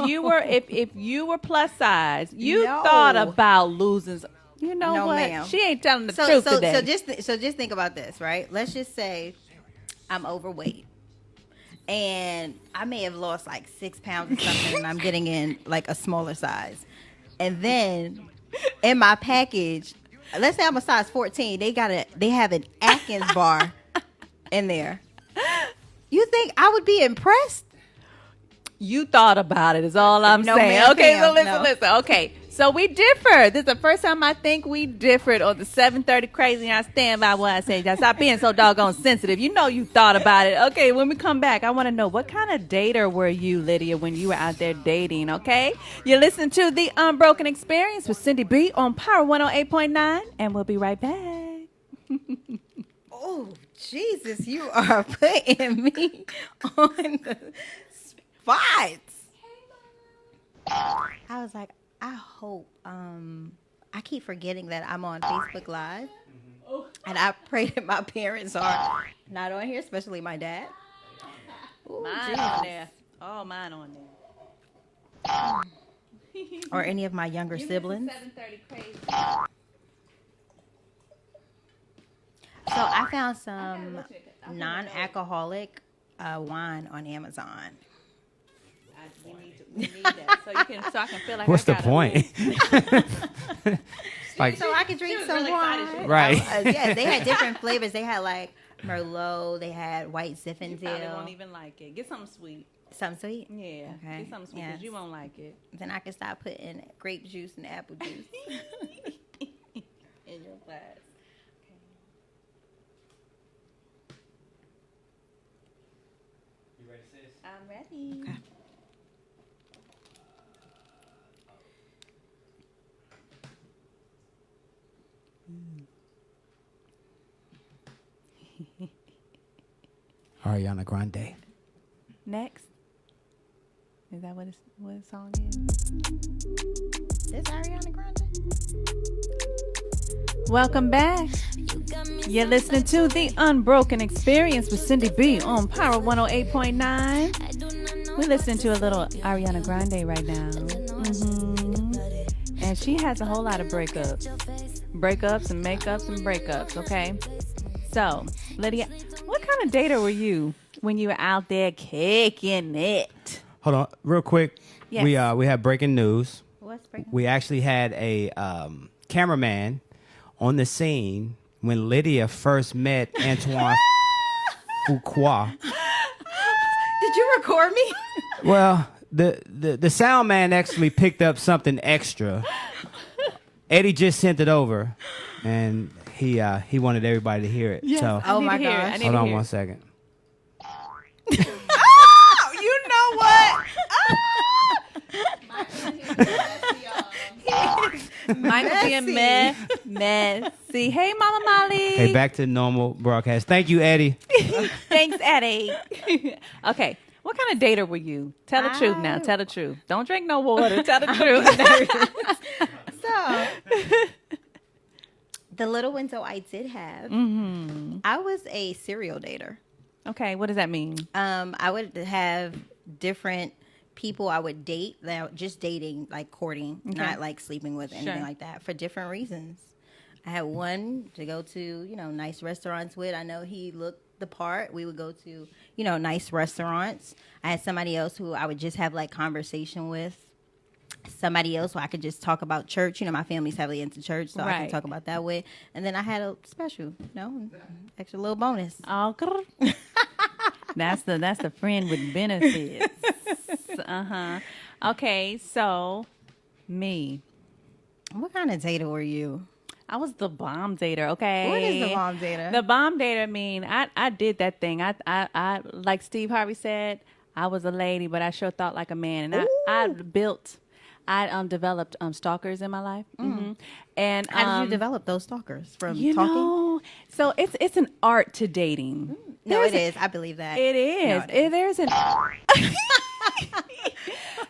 you were plus size, you thought about losing. You know No, what? ma'am. She ain't telling the truth today. So just think about this, right? Let's just say I'm overweight. And I may have lost like 6 pounds or something, and I'm getting in like a smaller size. And then in my package, let's say I'm a size 14, they have an Atkins bar in there. You think I would be impressed? You thought about it is all I'm saying. Ma'am, Okay, so no. listen. Okay, so we differ. This is the first time I think we differed on the 7:30 crazy. And I stand by what I say. Just stop being so doggone sensitive. You know you thought about it. Okay, when we come back, I want to know what kind of dater were you, Lydia, when you were out there dating, okay? You're listening to The Unbroken Experience with Syndy B on Power 108.9, and we'll be right back. Oh, Jesus, you are putting me on the spot. I was like, I hope, I keep forgetting that I'm on Facebook Live. And I pray that my parents are not on here, especially my dad. Ooh, Mine on there. Oh, mine on there. Or any of my younger siblings. 7:30 crazy. So I found some non-alcoholic wine on Amazon. We need that so I can feel like What's I the got point? Like, So I could drink some really wine. excited. right. Yeah, they had different flavors. They had like Merlot. They had white You probably Zinfandel. won't even like it. Get something sweet. Something sweet? Yeah. Okay. Get something sweet because you won't like it. Then I can start putting grape juice and apple juice in your glass. You ready, sis? I'm ready. Okay. Ariana Grande. Next. Is that what the song is? This Ariana Grande? Welcome back. You're listening to The Unbroken Experience with Syndy B on Power 108.9. We're listening to a little Ariana Grande right now. And she has a whole lot of breakups. Breakups and makeups and breakups, okay? So, Lydia, what kind of dater were you when you were out there kicking it? Hold on, real quick. Yes. We have breaking news. What's breaking? We actually had a cameraman on the scene when Lydia first met Antoine Fuqua. Did you record me? Well, the sound man actually picked up something extra. Eddie just sent it over, and he wanted everybody to hear it. Yes, So Oh my gosh. hold on one second. Oh, you know what? Michael being messy. Hey, Mama Molly. Hey, back to normal broadcast. Thank you, Eddie. Thanks, Eddie. Okay. What kind of dater were you? Tell the truth now. Tell the truth. Don't drink no water. Tell the truth. So, the little window I did have, I was a serial dater. Okay. What does that mean? I would have different people I would date, just dating, like courting, not like sleeping with, anything like that, for different reasons. I had one to go to, nice restaurants with. I know he looked the part. We would go to, nice restaurants. I had somebody else who I would just have like conversation with. Somebody else who I could just talk about church. My family's heavily into church, so I can talk about that way. And then I had a special, extra little bonus. Oh, that's the friend with benefits. Okay, so me. What kind of dater were you? I was the bomb dater. Okay, What is the bomb dater? The bomb dater mean I did that thing. I like Steve Harvey said, I was a lady, but I sure thought like a man, and I developed stalkers in my life. And How did you develop those stalkers? From you talking? know, so it's an art to dating. No, it is. I believe that. It is. No, it is.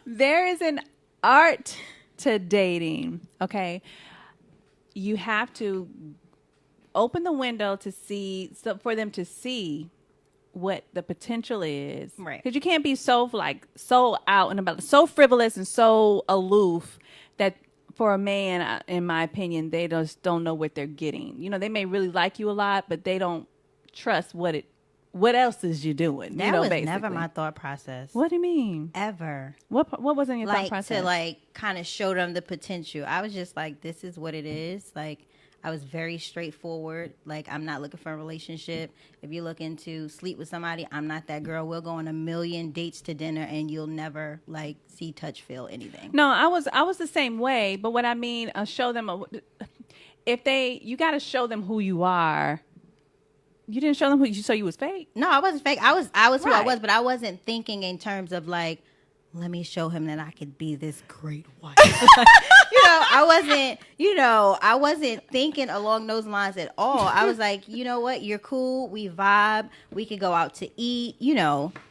There is an art to dating. Okay, you have to open the window to see, so for them to see what the potential is. Right. Because you can't be so out and about, so frivolous and so aloof that for a man, in my opinion, they just don't know what they're getting. You know, they may really like you a lot, but they don't trust what else is you doing. That was never my thought process. What do you mean? Ever. What was in your thought process? To kind of show them the potential. I was just like, this is what it is. Like, I was very straightforward. Like, I'm not looking for a relationship. If you're looking to sleep with somebody, I'm not that girl. We'll go on a million dates to dinner and you'll never see, touch, feel anything. No, I was the same way. But what I mean, show them you got to show them who you are. You didn't show them so you was fake. No, I wasn't fake. I was who I was, but I wasn't thinking in terms of let me show him that I could be this great wife. I wasn't thinking along those lines at all. I was like, you know what? You're cool. We vibe. We could go out to eat.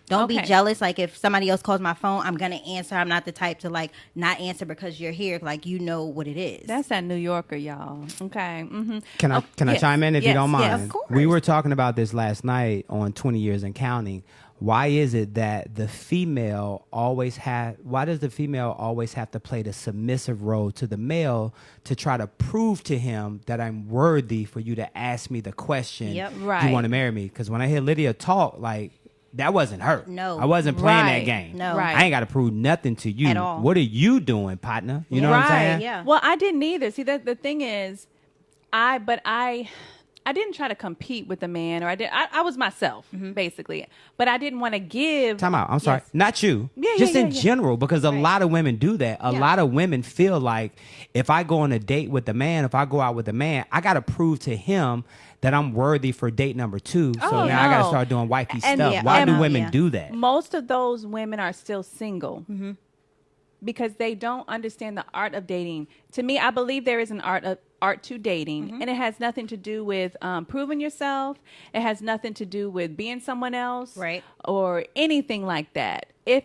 Don't be jealous. Like, if somebody else calls my phone, I'm going to answer. I'm not the type to not answer because you're here. Like, you know what it is. That's that New Yorker, y'all. Okay. Mm-hmm. Can I chime in if you don't mind? Yes, of course. We were talking about this last night on 20 Years and Counting. Why is it that why does the female always have to play the submissive role to the male to try to prove to him that I'm worthy for you to ask me the question, Yep. Right. you want to marry me? Because when I hear Lydia talk, that wasn't her. No. I wasn't playing Right. that game. No. Right. I ain't got to prove nothing to you. At all. What are you doing, partner? You know what I'm saying? Yeah. Well, I didn't either. See, the thing is, I didn't try to compete with the man, or I was myself, basically. But I didn't want to give. Time out. I'm sorry. Yes. Not you. Yeah, Just yeah, in yeah. general, because a lot of women do that. A lot of women feel like if I go on a date with a man, if I go out with a man, I got to prove to him that I'm worthy for date number 2. So Oh, now I got to no. start doing wifey And- stuff. yeah, Why and- do women yeah. do that? Most of those women are still single because they don't understand the art of dating. To me, I believe there is an art to dating, and it has nothing to do with proving yourself. It has nothing to do with being someone else, Right. or anything like that. If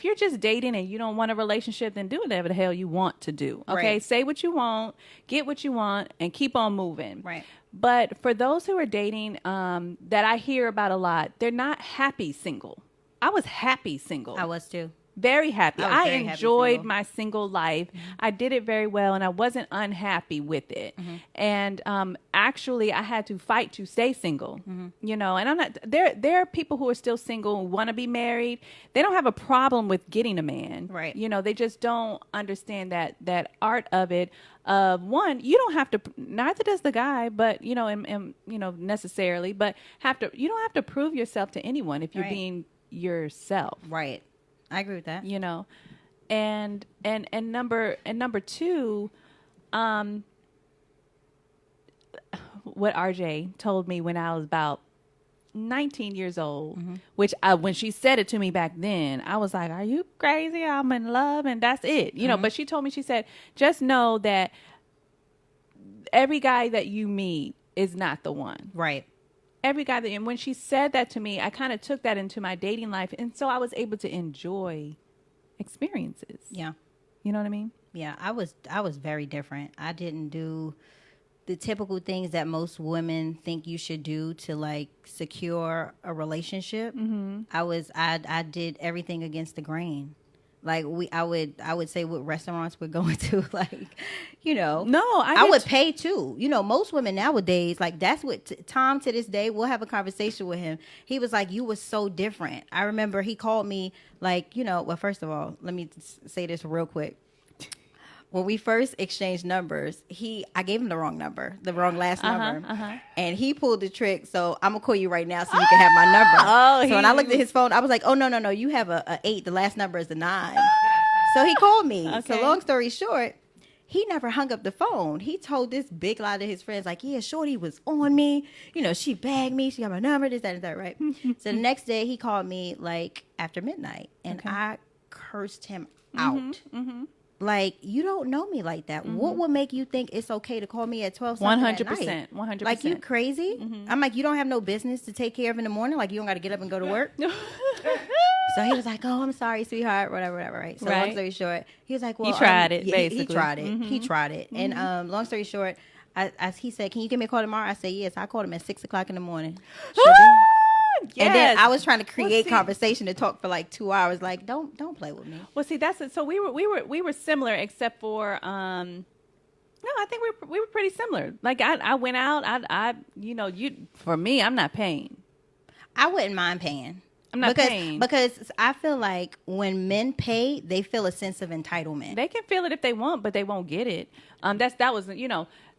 you're just dating and you don't want a relationship, then do whatever the hell you want to do. Okay, Right. say what you want, get what you want, and keep on moving. Right. But for those who are dating, that I hear about a lot, they're not happy single. I was happy single. I was too. Very happy. I was I very happy enjoyed single. my single life. I did it very well, and I wasn't unhappy with it. And actually, I had to fight to stay single. And I'm not. There are people who are still single who want to be married. They don't have a problem with getting a man. Right. They just don't understand that art of it. One, you don't have to. Neither does the guy, but necessarily. But you don't have to prove yourself to anyone if you're Right. being yourself. Right. I agree with that. And number 2, what RJ told me when I was about 19 years old, which when she said it to me back then, I was like, are you crazy? I'm in love and that's it. But she told me, she said, just know that every guy that you meet is not the one. Right. Every guy and when she said that to me, I kind of took that into my dating life, and so I was able to enjoy experiences. Yeah. You know what I mean? Yeah, I was very different. I didn't do the typical things that most women think you should do to secure a relationship. I did everything against the grain. I would say what restaurants we're going to, No, I would pay too. Most women nowadays, that's what Tom, to this day, we'll have a conversation with him. He was like, you were so different. I remember he called me well, first of all, let me say this real quick. When we first exchanged numbers, I gave him the wrong number, the wrong last number. And he pulled the trick. So I'm going to call you right now so you can have my number. So when I looked at his phone, I was like, oh, no, you have a 8. The last number is a 9. So he called me. Okay. So long story short, he never hung up the phone. He told this big lie to his friends, yeah, Shorty was on me. She bagged me. She got my number, this, that, and that, right? So the next day he called me after midnight. And I cursed him out. You don't know me like that. What would make you think it's okay to call me at 12 something at night? 100%. You crazy? I'm like, you don't have no business to take care of in the morning? You don't got to get up and go to work? So he was like, oh, I'm sorry, sweetheart, whatever, right? So long story short, he was like, well, he tried it, yeah, basically. He tried it. He tried it. And long story short, he said, can you give me a call tomorrow? I said, yes. I called him at 6 o'clock in the morning. Yes. And then I was trying to create conversation to talk for like 2 hours. Like, don't play with me. Well, see, that's it. So we were similar, except for no, I think we were pretty similar. Like I went out. I for me, I'm not paying. I wouldn't mind paying. I'm not paying because I feel like when men pay, they feel a sense of entitlement. They can feel it if they want, but they won't get it. That was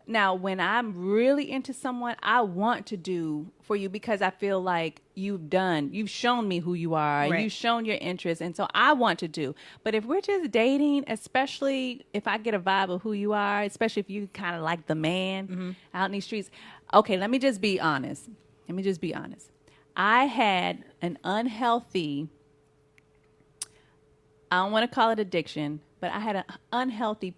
Now, when I'm really into someone, I want to do for you because I feel like you've shown me who you are, and you've shown your interest, and so I want to do. But if we're just dating, especially if I get a vibe of who you are, especially if you kind of like the man out in these streets, okay, let me just be honest. I had an unhealthy, I don't want to call it addiction, but I had an unhealthy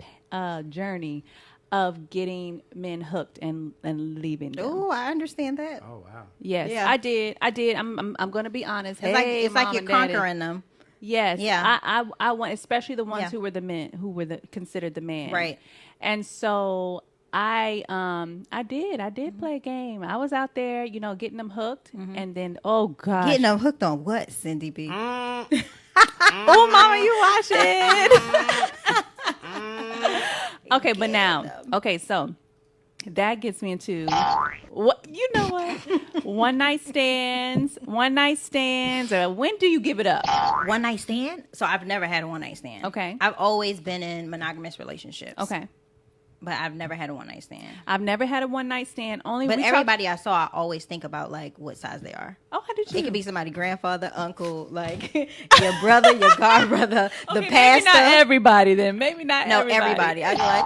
journey of getting men hooked and leaving them. Oh, I understand that. Oh wow. Yes, Yeah. I did. I'm going to be honest. It's like you're conquering them. Yes. Yeah. I want, especially the ones who were the men, who were considered the man. Right. And so I did play a game. I was out there, getting them hooked, and then oh gosh, Getting them hooked on what, Syndy B? Oh, mama, you watch it. Okay, but now, so that gets me into what one night stands. Or when do you give it up? One night stand? So I've never had a one night stand. Okay. I've always been in monogamous relationships. Okay. But I've never had a one night stand. I've never had a one night stand. But everybody I saw, I always think about like what size they are. Oh, how did you? It could be somebody grandfather, uncle, like your brother, your godbrother, the pastor. Maybe not everybody then. Maybe not everybody. I'd be like,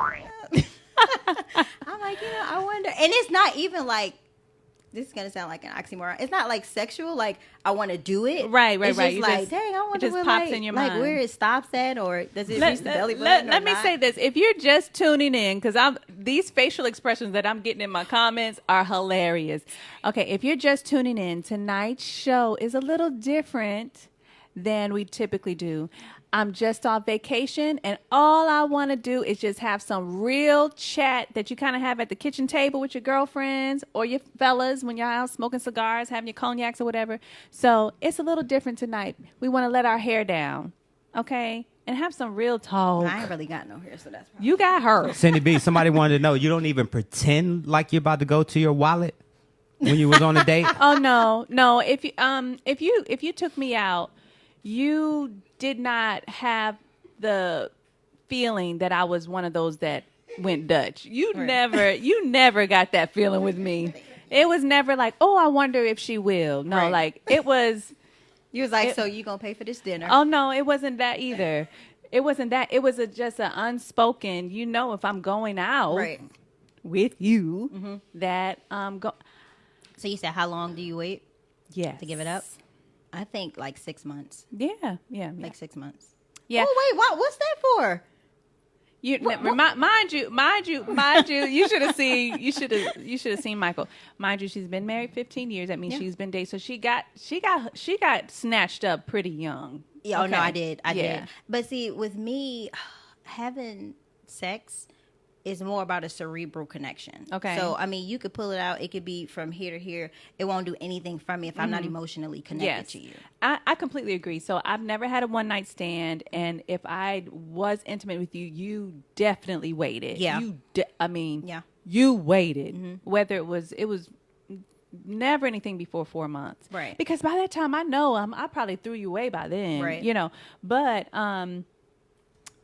I'm like, I wonder. And it's not even like, this is going to sound like an oxymoron. It's not like sexual, like I want to do it. Right. It's just like, dang, I wonder what pops in your mind. where it stops at, or does it reach the belly button? Let me say this. If you're just tuning in, because these facial expressions that I'm getting in my comments are hilarious. Okay, if you're just tuning in, tonight's show is a little different than we typically do. I'm just on vacation, and all I want to do is just have some real chat that you kind of have at the kitchen table with your girlfriends or your fellas when y'all out smoking cigars, having your cognacs or whatever. So it's a little different tonight. We want to let our hair down, okay, and have some real talk. I ain't really got no hair, so that's probably. You got her. Syndy B, somebody wanted to know, you don't even pretend like you're about to go to your wallet when you was on a date? Oh no. If you took me out, you did not have the feeling that I was one of those that went Dutch. You never got that feeling with me. It was never like, oh, I wonder if she will. No, like it was. You was like, so you gonna pay for this dinner? Oh no, it wasn't that either. It wasn't that. It was just an unspoken. If I'm going out with you, that go. So you said, how long do you wait? Yes. To give it up. I think like 6 months. Yeah. Like 6 months. Yeah. Oh wait, what's that for? Mind you, you should have seen Michael. Mind you, she's been married 15 years. That means she's been dating. So she got snatched up pretty young. Yeah, okay. Oh no, I did. But see, with me, having sex is more about a cerebral connection. Okay. So, I mean, you could pull it out. It could be from here to here. It won't do anything for me if I'm not emotionally connected to you. I completely agree. So I've never had a one night stand. And if I was intimate with you, you definitely waited. Yeah. You waited. Whether it was never anything before 4 months. Right. Because by that time, I probably threw you away by then. Right.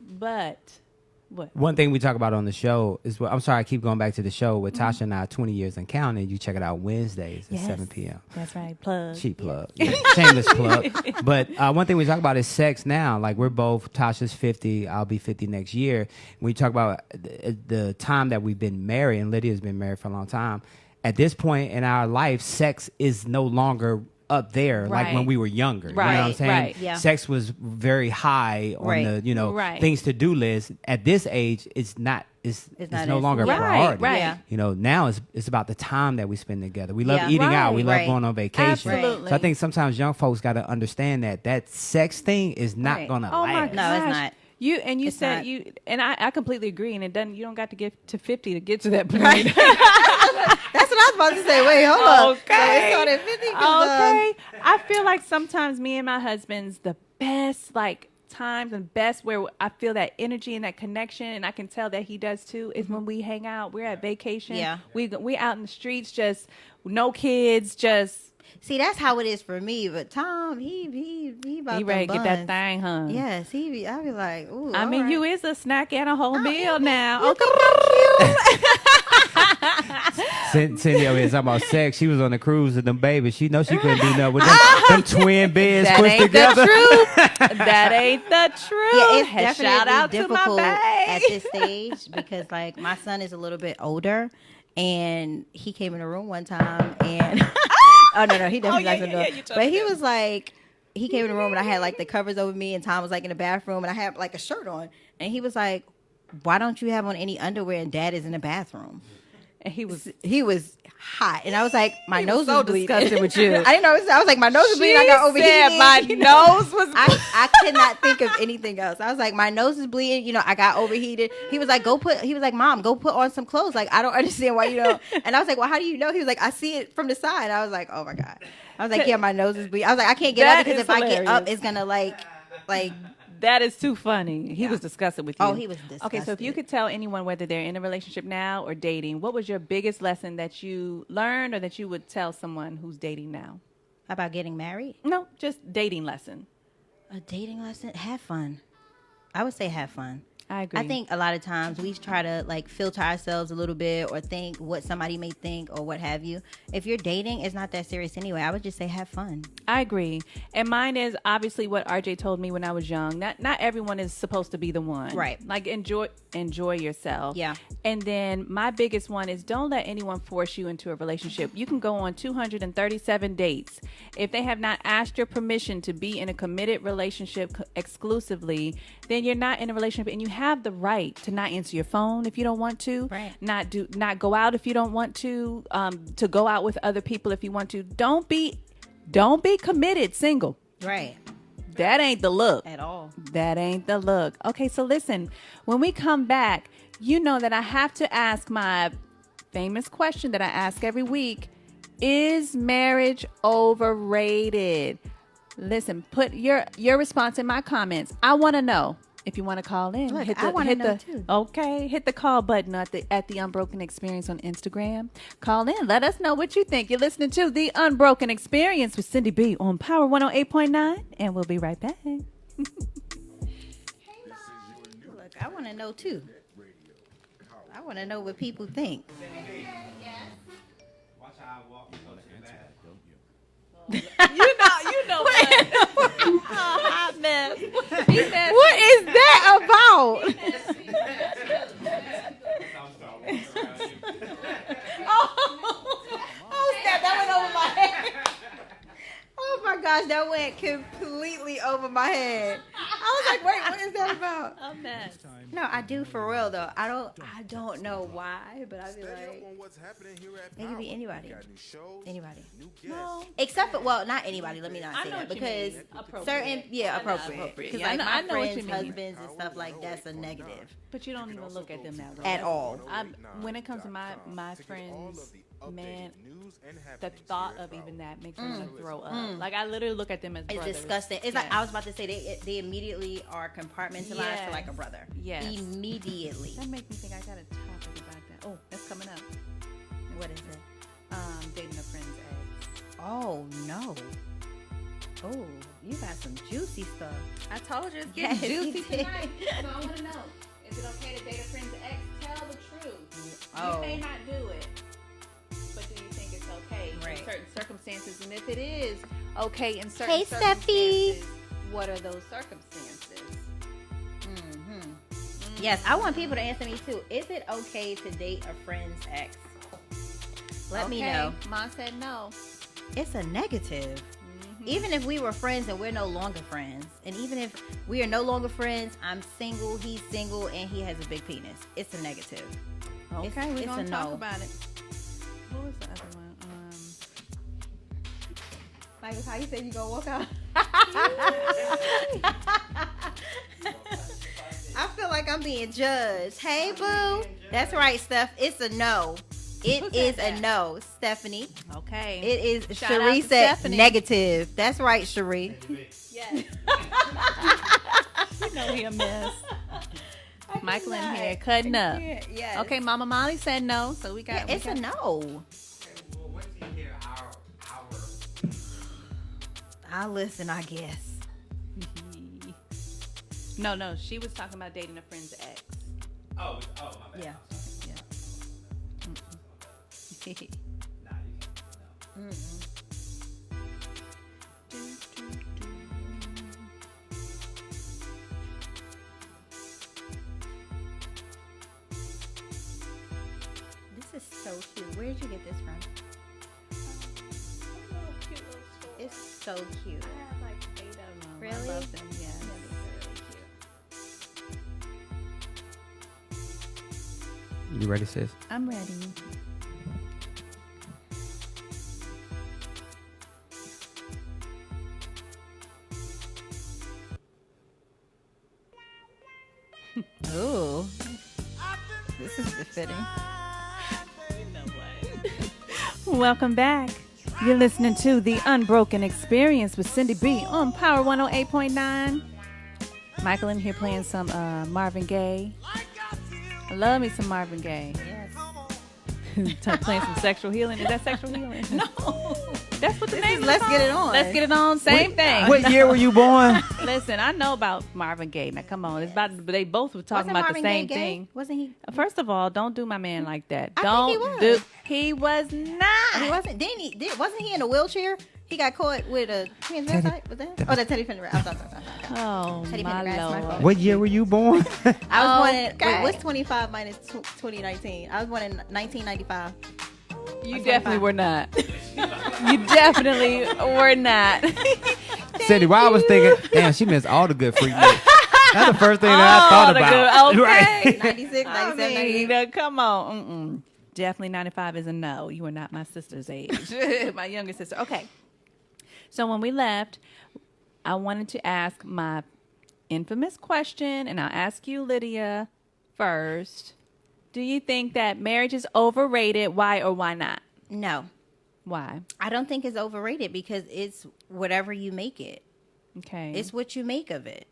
But what? One thing we talk about on the show is, I'm sorry, I keep going back to the show with Tasha and I, 20 Years and Counting. You check it out Wednesdays at 7 p.m. That's right. Plug. Cheap plug. Yeah. Shameless plug. But one thing we talk about is sex now. Like, we're both, Tasha's 50, I'll be 50 next year. We talk about the time that we've been married, and Lydia's been married for a long time. At this point in our life, sex is no longer up there like when we were younger. You know what I'm saying? Right. Yeah. Sex was very high on the things to do list. At this age, it's no longer a priority. Right. Yeah. Now it's about the time that we spend together. We love eating out. We love going on vacation. Absolutely. So I think sometimes young folks got to understand that sex thing is not gonna last. No, it's not. You said not. I completely agree, and you don't got to get to 50 to get to that point. That's what I was about to say. Wait, hold up. Okay. So it's on at 50. Okay. I feel like sometimes me and my husband's the best times and best where I feel that energy and that connection, and I can tell that he does too, is when we hang out. We're at vacation. Yeah. We out in the streets, just no kids, just. See, that's how it is for me. But Tom, he about He ready to get that thing, huh? Yes, I be like, ooh. I mean, you is a snack and a whole meal now. You Okay. Cindy over here talking about sex. She was on the cruise with them babies. She knows she couldn't do nothing with them twin beds That pushed ain't together. the truth. That ain't the truth. Yeah, it's Hey, definitely shout out to my difficult bae. at this stage because like my son is a little bit older, and he came in the room one time and oh no, he definitely likes it. But he was like, he came in the room and I had like the covers over me, and Tom was like in the bathroom and I had like a shirt on, and he was like, "Why don't you have on any underwear and Dad is in the bathroom?" And he was hot, and I was like, my nose was bleeding. Disgusted with you. I didn't know. I was like, my nose was bleeding. I got overheated. My you know? nose was. I could not think of anything else. I was like, my nose is bleeding. You know, I got overheated. He was like, Mom, go put on some clothes. Like, I don't understand why you don't. And I was like, well, how do you know? He was like, I see it from the side. I was like, oh my God. I was like, yeah, my nose is bleeding. I was like, I can't get up because if I get up, it's gonna like. That is too funny. He was disgusted with you. Oh, he was disgusted. Okay, so if you could tell anyone whether they're in a relationship now or dating, what was your biggest lesson that you learned or that you would tell someone who's dating now? About getting married? No, just dating lesson. A dating lesson? Have fun. I would say have fun. I agree. I think a lot of times we try to like filter ourselves a little bit or think what somebody may think or what have you. If you're dating, it's not that serious anyway. I would just say have fun. I agree. And mine is obviously what RJ told me when I was young. Not everyone is supposed to be the one. Right. Like enjoy yourself. Yeah. And then my biggest one is don't let anyone force you into a relationship. You can go on 237 dates. If they have not asked your permission to be in a committed relationship exclusively, then you're not in a relationship, and you have the right to not answer your phone if you don't want to. Right. Not go out if you don't want to go out with other people if you want to. Don't be committed single. Right. That ain't the look. At all. That ain't the look. Okay, so listen, when we come back, you know that I have to ask my famous question that I ask every week. Is marriage overrated? Listen, put your response in my comments. I want to know. If you want to call in, Look, I want to know too. Okay, hit the call button at the Unbroken Experience on Instagram. Call in, let us know what you think. You're listening to the Unbroken Experience with Syndy B on Power 108.9, and we'll be right back. Look, I want to know too. I want to know what people think. Watch how I walk. You know what? Hot mess. What is that about? Oh, snap, that went over my head. Oh my gosh, that went completely over my head. I was like, wait, what is that about? A mess. No, I do for real though. I don't know why, but I be like, it could be anybody. Anybody. No. Except for, well, not anybody. Let me not I say know that what you because mean. Appropriate. certain, appropriate. Because Yeah, like I my know what you friends' mean. husbands and stuff like that's a negative But you don't even look at them that way. at all. When it comes to my friends, man, the thought of even that makes me want to throw up. Like I literally look at them as It's brothers. disgusting. It's like I was about to say they immediately are compartmentalized Yes. to like a brother. Yes. Immediately. That makes me think I gotta talk about that. Oh, that's coming up. What is it? Dating a friend's ex. Oh no. Oh, you got some juicy stuff. I told you it's Yes, getting you juicy did. tonight. So I want to know: is it okay to date a friend's ex? Tell the truth. Oh. You may not do it, but do you think it's okay Right. in certain circumstances? And if it is okay in certain Hey, circumstances, Steffi. what are those circumstances? Yes, I want people to answer me too. Is it okay to date a friend's ex? Let me know. Mom said no. It's a negative. Even if we were friends and we're no longer friends, and even if we are no longer friends, I'm single, he's single, and he has a big penis. It's a negative. Okay, we're it's gonna a talk no. about it. What was the other one? Like how you said you gonna walk out. I feel like I'm being judged. Hey, boo. That's right, Steph. It's a no. It is a no, Stephanie. Okay. It is. Shout out Cherie to said Stephanie. negative. That's right, Cherie. Yes. You know he a mess. Michael in here cutting up. Yes. Okay, Mama Molly said no, so we got. It's a no. I'll listen, I guess. No, she was talking about dating a friend's ex. Oh, my bad. Yeah. This is so cute. Where did you get this from? It's so cute. I have like 8 of them. Really? I love them. Yes. You ready, sis? I'm ready. Ooh. This is befitting. Welcome back. You're listening to The Unbroken Experience with Syndy B on Power 108.9. Michael in here playing some Marvin Gaye. I love me some Marvin Gaye. Yes. Playing some sexual healing. Is that sexual healing? No. That's what the name is. Let's Get It On. Let's Get It On. Same thing. What year were you born? Listen, I know about Marvin Gaye. Now, come on. It's about. They both were talking Wasn't about Marvin the same Gaye gay? thing. Wasn't he? First of all, don't do my man like that. I Don't think he was. do. He was not. He wasn't. Didn't he? Wasn't he in a wheelchair? He got caught with a transvestite. Was that? Oh, that's Teddy Pendergrass. I'm sorry. Oh, Teddy my Pendergrass, my Lord. fault. What year were you born? I was born in. Okay. Wait, what's 25 minus 2019? I was born in 1995. You I'm definitely 25. were not. You definitely were not. Cindy, why I was thinking, damn, she missed all the good freak nights. That's the first thing that I thought about. Okay. 96, 97, 98. Come on. Mm-mm. Definitely 95 is a no. You are not my sister's age. My younger sister. Okay. So when we left, I wanted to ask my infamous question, and I'll ask you, Lydia, first. Do you think that marriage is overrated? Why or why not? No, Why? I don't think it's overrated because it's whatever you make it. Okay. It's what you make of it.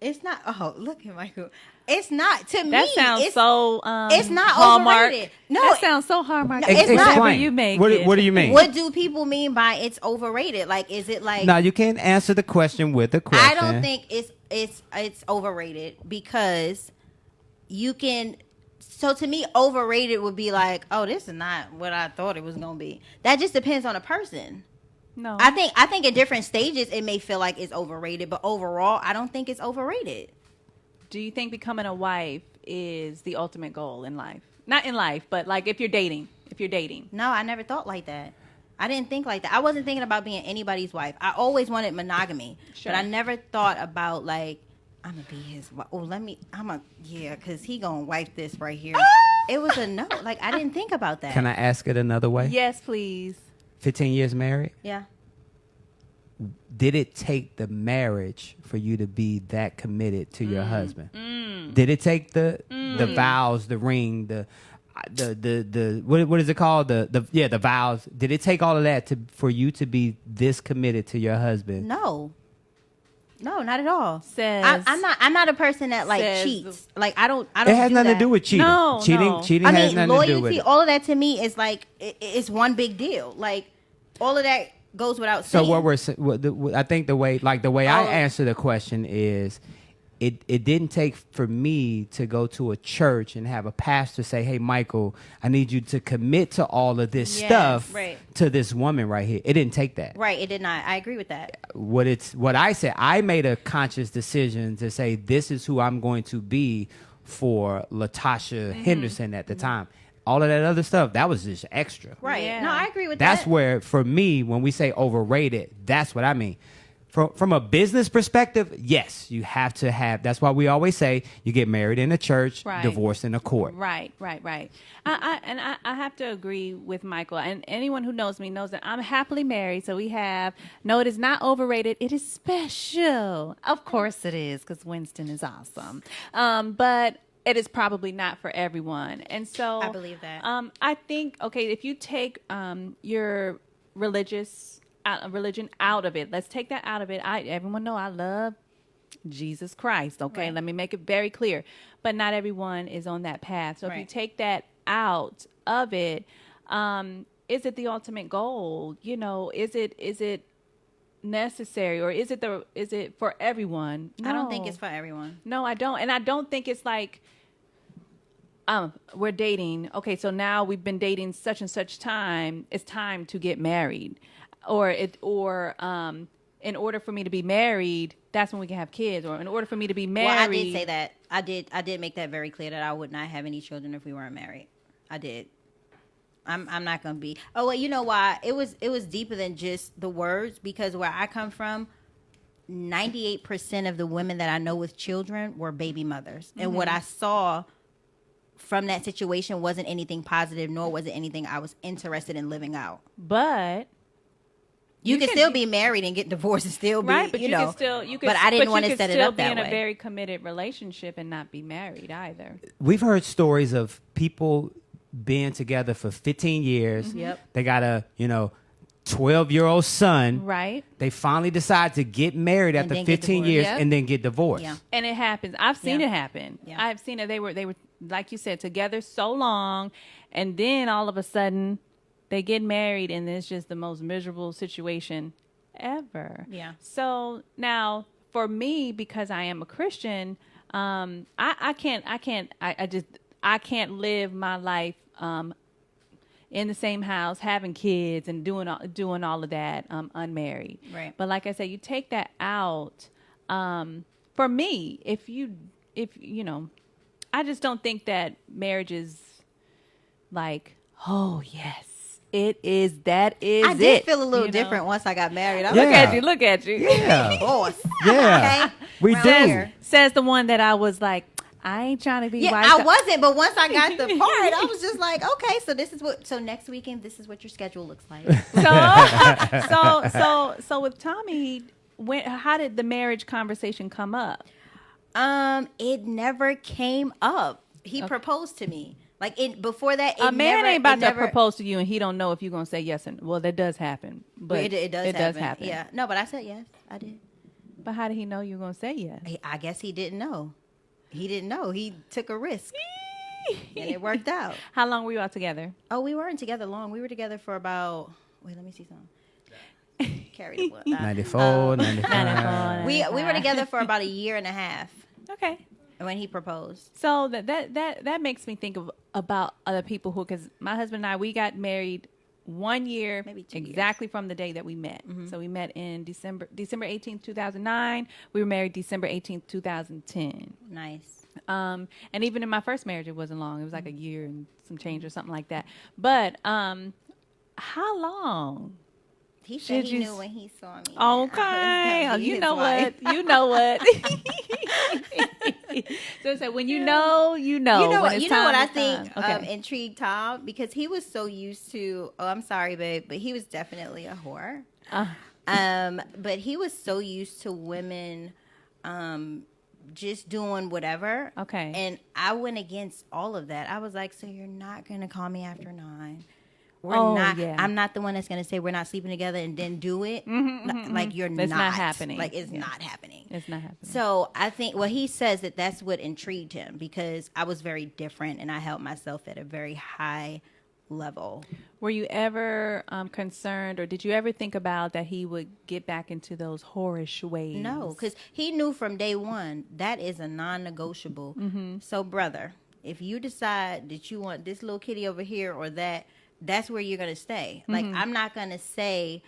It's not. Oh, look at Michael. It's not to me. That sounds it's, so. It's not Hallmark. overrated. No, that sounds so Hallmark. No, it's not. Whatever you make. What do you mean? What do people mean by it's overrated? Like, is it like? No, you can't answer the question with a question. I don't think it's overrated because you can. So to me, overrated would be like, oh, this is not what I thought it was gonna be. That just depends on a person. No, I think at different stages it may feel like it's overrated, but overall, I don't think it's overrated. Do you think becoming a wife is the ultimate goal in life? Not in life, but like if you're dating. No, I never thought like that. I didn't think like that. I wasn't thinking about being anybody's wife. I always wanted monogamy, Sure. but I never thought about like I'm gonna be his wife. Oh, because he gonna wipe this right here. It was a no. Like I didn't think about that. Can I ask it another way? Yes, please. 15 years married? Yeah. Did it take the marriage for you to be that committed to your husband? Did it take the vows, the ring, the what is it called? The vows. Did it take all of that for you to be this committed to your husband? No, not at all. Says I'm not a person that like says- cheats. Like I don't. It has do nothing that. to do with cheating. No. Cheating I has mean, nothing to do with loyalty. it. All of that to me is like it's one big deal. Like all of that goes without saying. So I think the way I answer the question is, it didn't take for me to go to a church and have a pastor say, "Hey, Michael, I need you to commit to all of this stuff right. to this woman right here." It didn't take that. Right, it did not. I agree with that. What I said, I made a conscious decision to say this is who I'm going to be for Latasha Henderson at the time. All of that other stuff, that was just extra. Right. Yeah. No, I agree with that. That's where, for me, when we say overrated, that's what I mean. From a business perspective, yes, you have to have. That's why we always say you get married in a church, Right. divorced in a court. Right. I have to agree with Michael, and anyone who knows me knows that I'm happily married. So we have no. It is not overrated. It is special. Of course it is, because Winston is awesome. But it is probably not for everyone. And so I believe that. I think, okay, if you take your religion out of it, let's take that out of it. Everyone know I love Jesus Christ. Okay, Right. let me make it very clear. But not everyone is on that path. So if you take that out of it, is it the ultimate goal? You know, is it necessary, or is it for everyone? No. I don't think it's for everyone. No, I don't. And I don't think it's like, we're dating. Okay, so now we've been dating such and such time. It's time to get married. Or in order for me to be married, that's when we can have kids. Or in order for me to be married. Well, I did say that. I did make that very clear that I would not have any children if we weren't married. I did. I'm not gonna be. Oh, well, you know why? It was deeper than just the words, because where I come from, 98% of the women that I know with children were baby mothers, and what I saw from that situation wasn't anything positive, nor was it anything I was interested in living out. But you can still be married and get divorced and still be, right, but you know. But I didn't want to set it up that way. You could still be in a very committed relationship and not be married either. We've heard stories of people being together for 15 years. Yep. They got a 12-year-old son. Right. They finally decide to get married after then get 15 divorced. years Yep. and then get divorced. Yeah. And it happens. I've seen Yeah. it happen. Yeah. I've seen it. They were like you said, together so long, and then all of a sudden they get married, and it's just the most miserable situation ever. Yeah. So now for me, because I am a Christian, I can't live my life in the same house, having kids and doing all of that unmarried. Right. But like I said, you take that out. For me, if you know, I just don't think that marriage is like, oh yes, it is. That is it. I did feel a little you know? different once I got married. Yeah. Look at you. Yeah. Boss. Yeah. Okay. We Around do. here. Says the one that I was like, I ain't trying to be. Yeah, wiped I out. wasn't, but once I got the part, I was just like, okay, so next weekend, this is what your schedule looks like. So with Tommy, how did the marriage conversation come up? It never came up. He proposed to me. Like before that, A man ain't about to propose to you, and he don't know if you're gonna say yes. And well, that does happen, but it does happen. Yeah, no, but I said yes. I did. But how did he know you were gonna say yes? I guess he didn't know. He didn't know. He took a risk, and it worked out. How long were you all together? Oh, we weren't together long. We were together for about. Wait, let me see something. Carry the one. 94, 95. We were together for about a year and a half Okay. when he proposed. So that makes me think about other people who, because my husband and I, we got married 1 year, Maybe 2 exactly from the day that we met. So we met in December 18th, 2009. We were married December 18th, 2010. Nice. And even in my first marriage, it wasn't long. It was like a year and some change or something like that. But how long? He said Did he you knew when he saw me. Okay. I was You his know wife. what? You know what? So it's like when you know. You know when it's what I time, think it's time. Okay. intrigued Tom, because he was so used to. Oh, I'm sorry, babe, but he was definitely a whore. But he was so used to women, just doing whatever. Okay. And I went against all of that. I was like, so you're not gonna call me after 9. We're Oh, not. yeah. I'm not the one that's gonna say we're not sleeping together and then do it. Like you're It's not happening. Like it's Yeah. not happening. It's not happening. So I think, well, he says that's what intrigued him, because I was very different and I held myself at a very high level. Were you ever concerned, or did you ever think about that he would get back into those whorish ways? No, because he knew from day one that is a non-negotiable. So, brother, if you decide that you want this little kitty over here or that, that's where you're gonna stay. Like, I'm not gonna say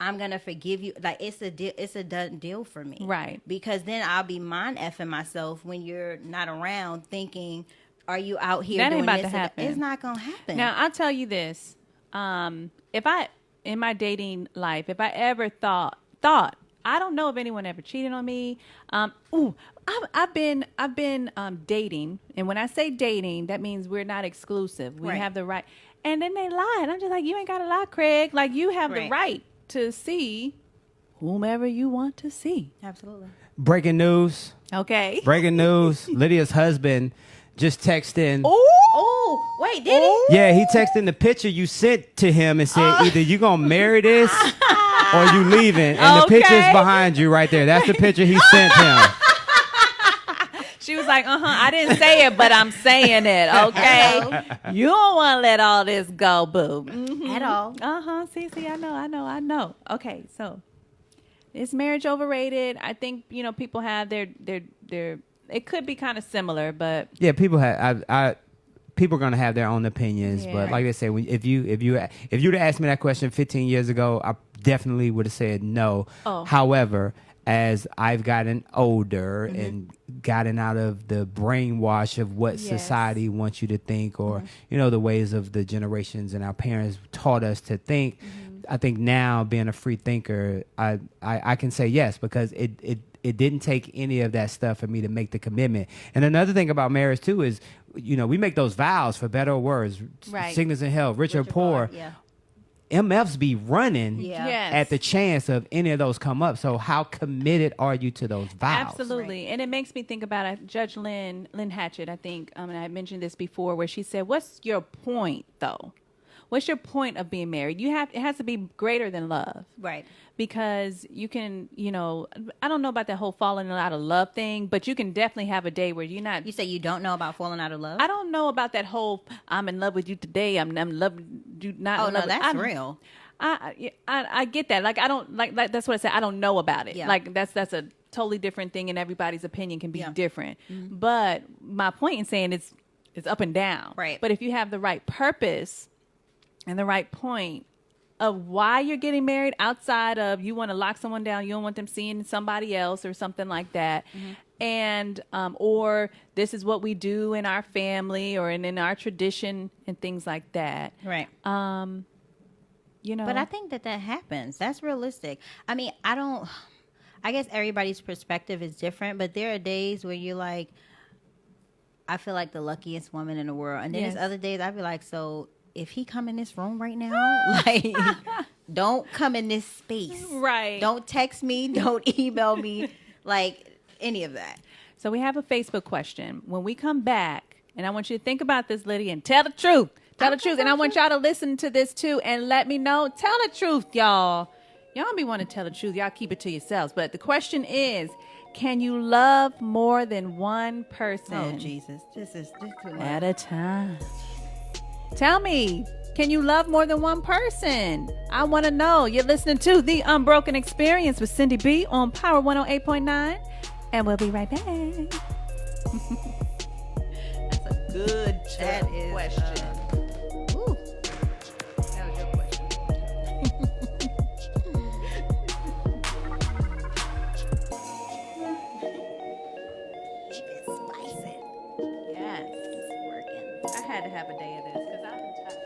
I'm gonna forgive you. Like, it's a done deal for me, Right. Because then I'll be mind effing myself when you're not around, thinking, "Are you out here That doing ain't about this?" to and that? happen. It's not gonna happen. Now, I'll tell you this. If I, in my dating life, if I ever thought, I don't know if anyone ever cheated on me. I've been dating. And when I say dating, that means we're not exclusive. We Right. have the right. And then they lie. And I'm just like, you ain't got to lie, Craig. Like, you have the Right. right to see whomever you want to see. Absolutely. Breaking news. Okay. Breaking news. Lydia's husband just texting. Oh, wait, did he? Yeah, he texting the picture you sent to him and said either you gonna marry this or you leaving. And the picture's behind you right there. That's the picture he sent him. She was like, I didn't say it, but I'm saying it, okay? You don't want to let all this go, boo. Mm-hmm. At all. See, I know. Okay, so is marriage overrated? I think, people have their it could be kind of similar, but yeah, people have people are gonna have their own opinions, but like they say, if you'd have asked me that question 15 years ago, I definitely would have said no. However, as I've gotten older and gotten out of the brainwash of what society wants you to think, or the ways of the generations and our parents taught us to think, I think now, being a free thinker, I can say yes, because it didn't take any of that stuff for me to make the commitment. And another thing about marriage too is, we make those vows for better or worse, sickness and health, rich or poor. Yeah. MFs be running at the chance of any of those come up. So how committed are you to those vows? Absolutely. Right. And it makes me think about Judge Lynn Hatchett, I think, and I mentioned this before, where she said, what's your point, though? What's your point of being married? It has to be greater than love. Right. Because you can, I don't know about that whole falling out of love thing, but you can definitely have a day where you're not. You say you don't know about falling out of love? I don't know about that whole, I'm in love with you today, I'm in love with you not. Oh, no, that's real. I get that. Like, I don't, like that's what I said. I don't know about it. Yeah. Like, that's a totally different thing, and everybody's opinion can be different. Mm-hmm. But my point in saying it's up and down. Right. But if you have the right purpose and the right point of why you're getting married, outside of you want to lock someone down, you don't want them seeing somebody else or something like that, and or this is what we do in our family or in our tradition and things like that. Right. But I think that happens. That's realistic. I mean, I guess everybody's perspective is different, but there are days where you're like, I feel like the luckiest woman in the world. And then there's other days I feel like, so if he come in this room right now, like, don't come in this space. Right. Don't text me. Don't email me. Like, any of that. So we have a Facebook question. When we come back, and I want you to think about this, Lydia, and tell the truth. Tell the truth. And I want y'all to listen to this, too, and let me know. Tell the truth, y'all. Y'all don't be wanting to tell the truth. Y'all keep it to yourselves. But the question is, can you love more than one person? Oh, Jesus. This is too much. At a time. Tell me, can you love more than one person? I want to know. You're listening to The Unbroken Experience with Syndy B on Power 108.9. And we'll be right back. That's a good question. Ooh. That was your question. Yes. It's working. I had to have a day of this because I've been tired.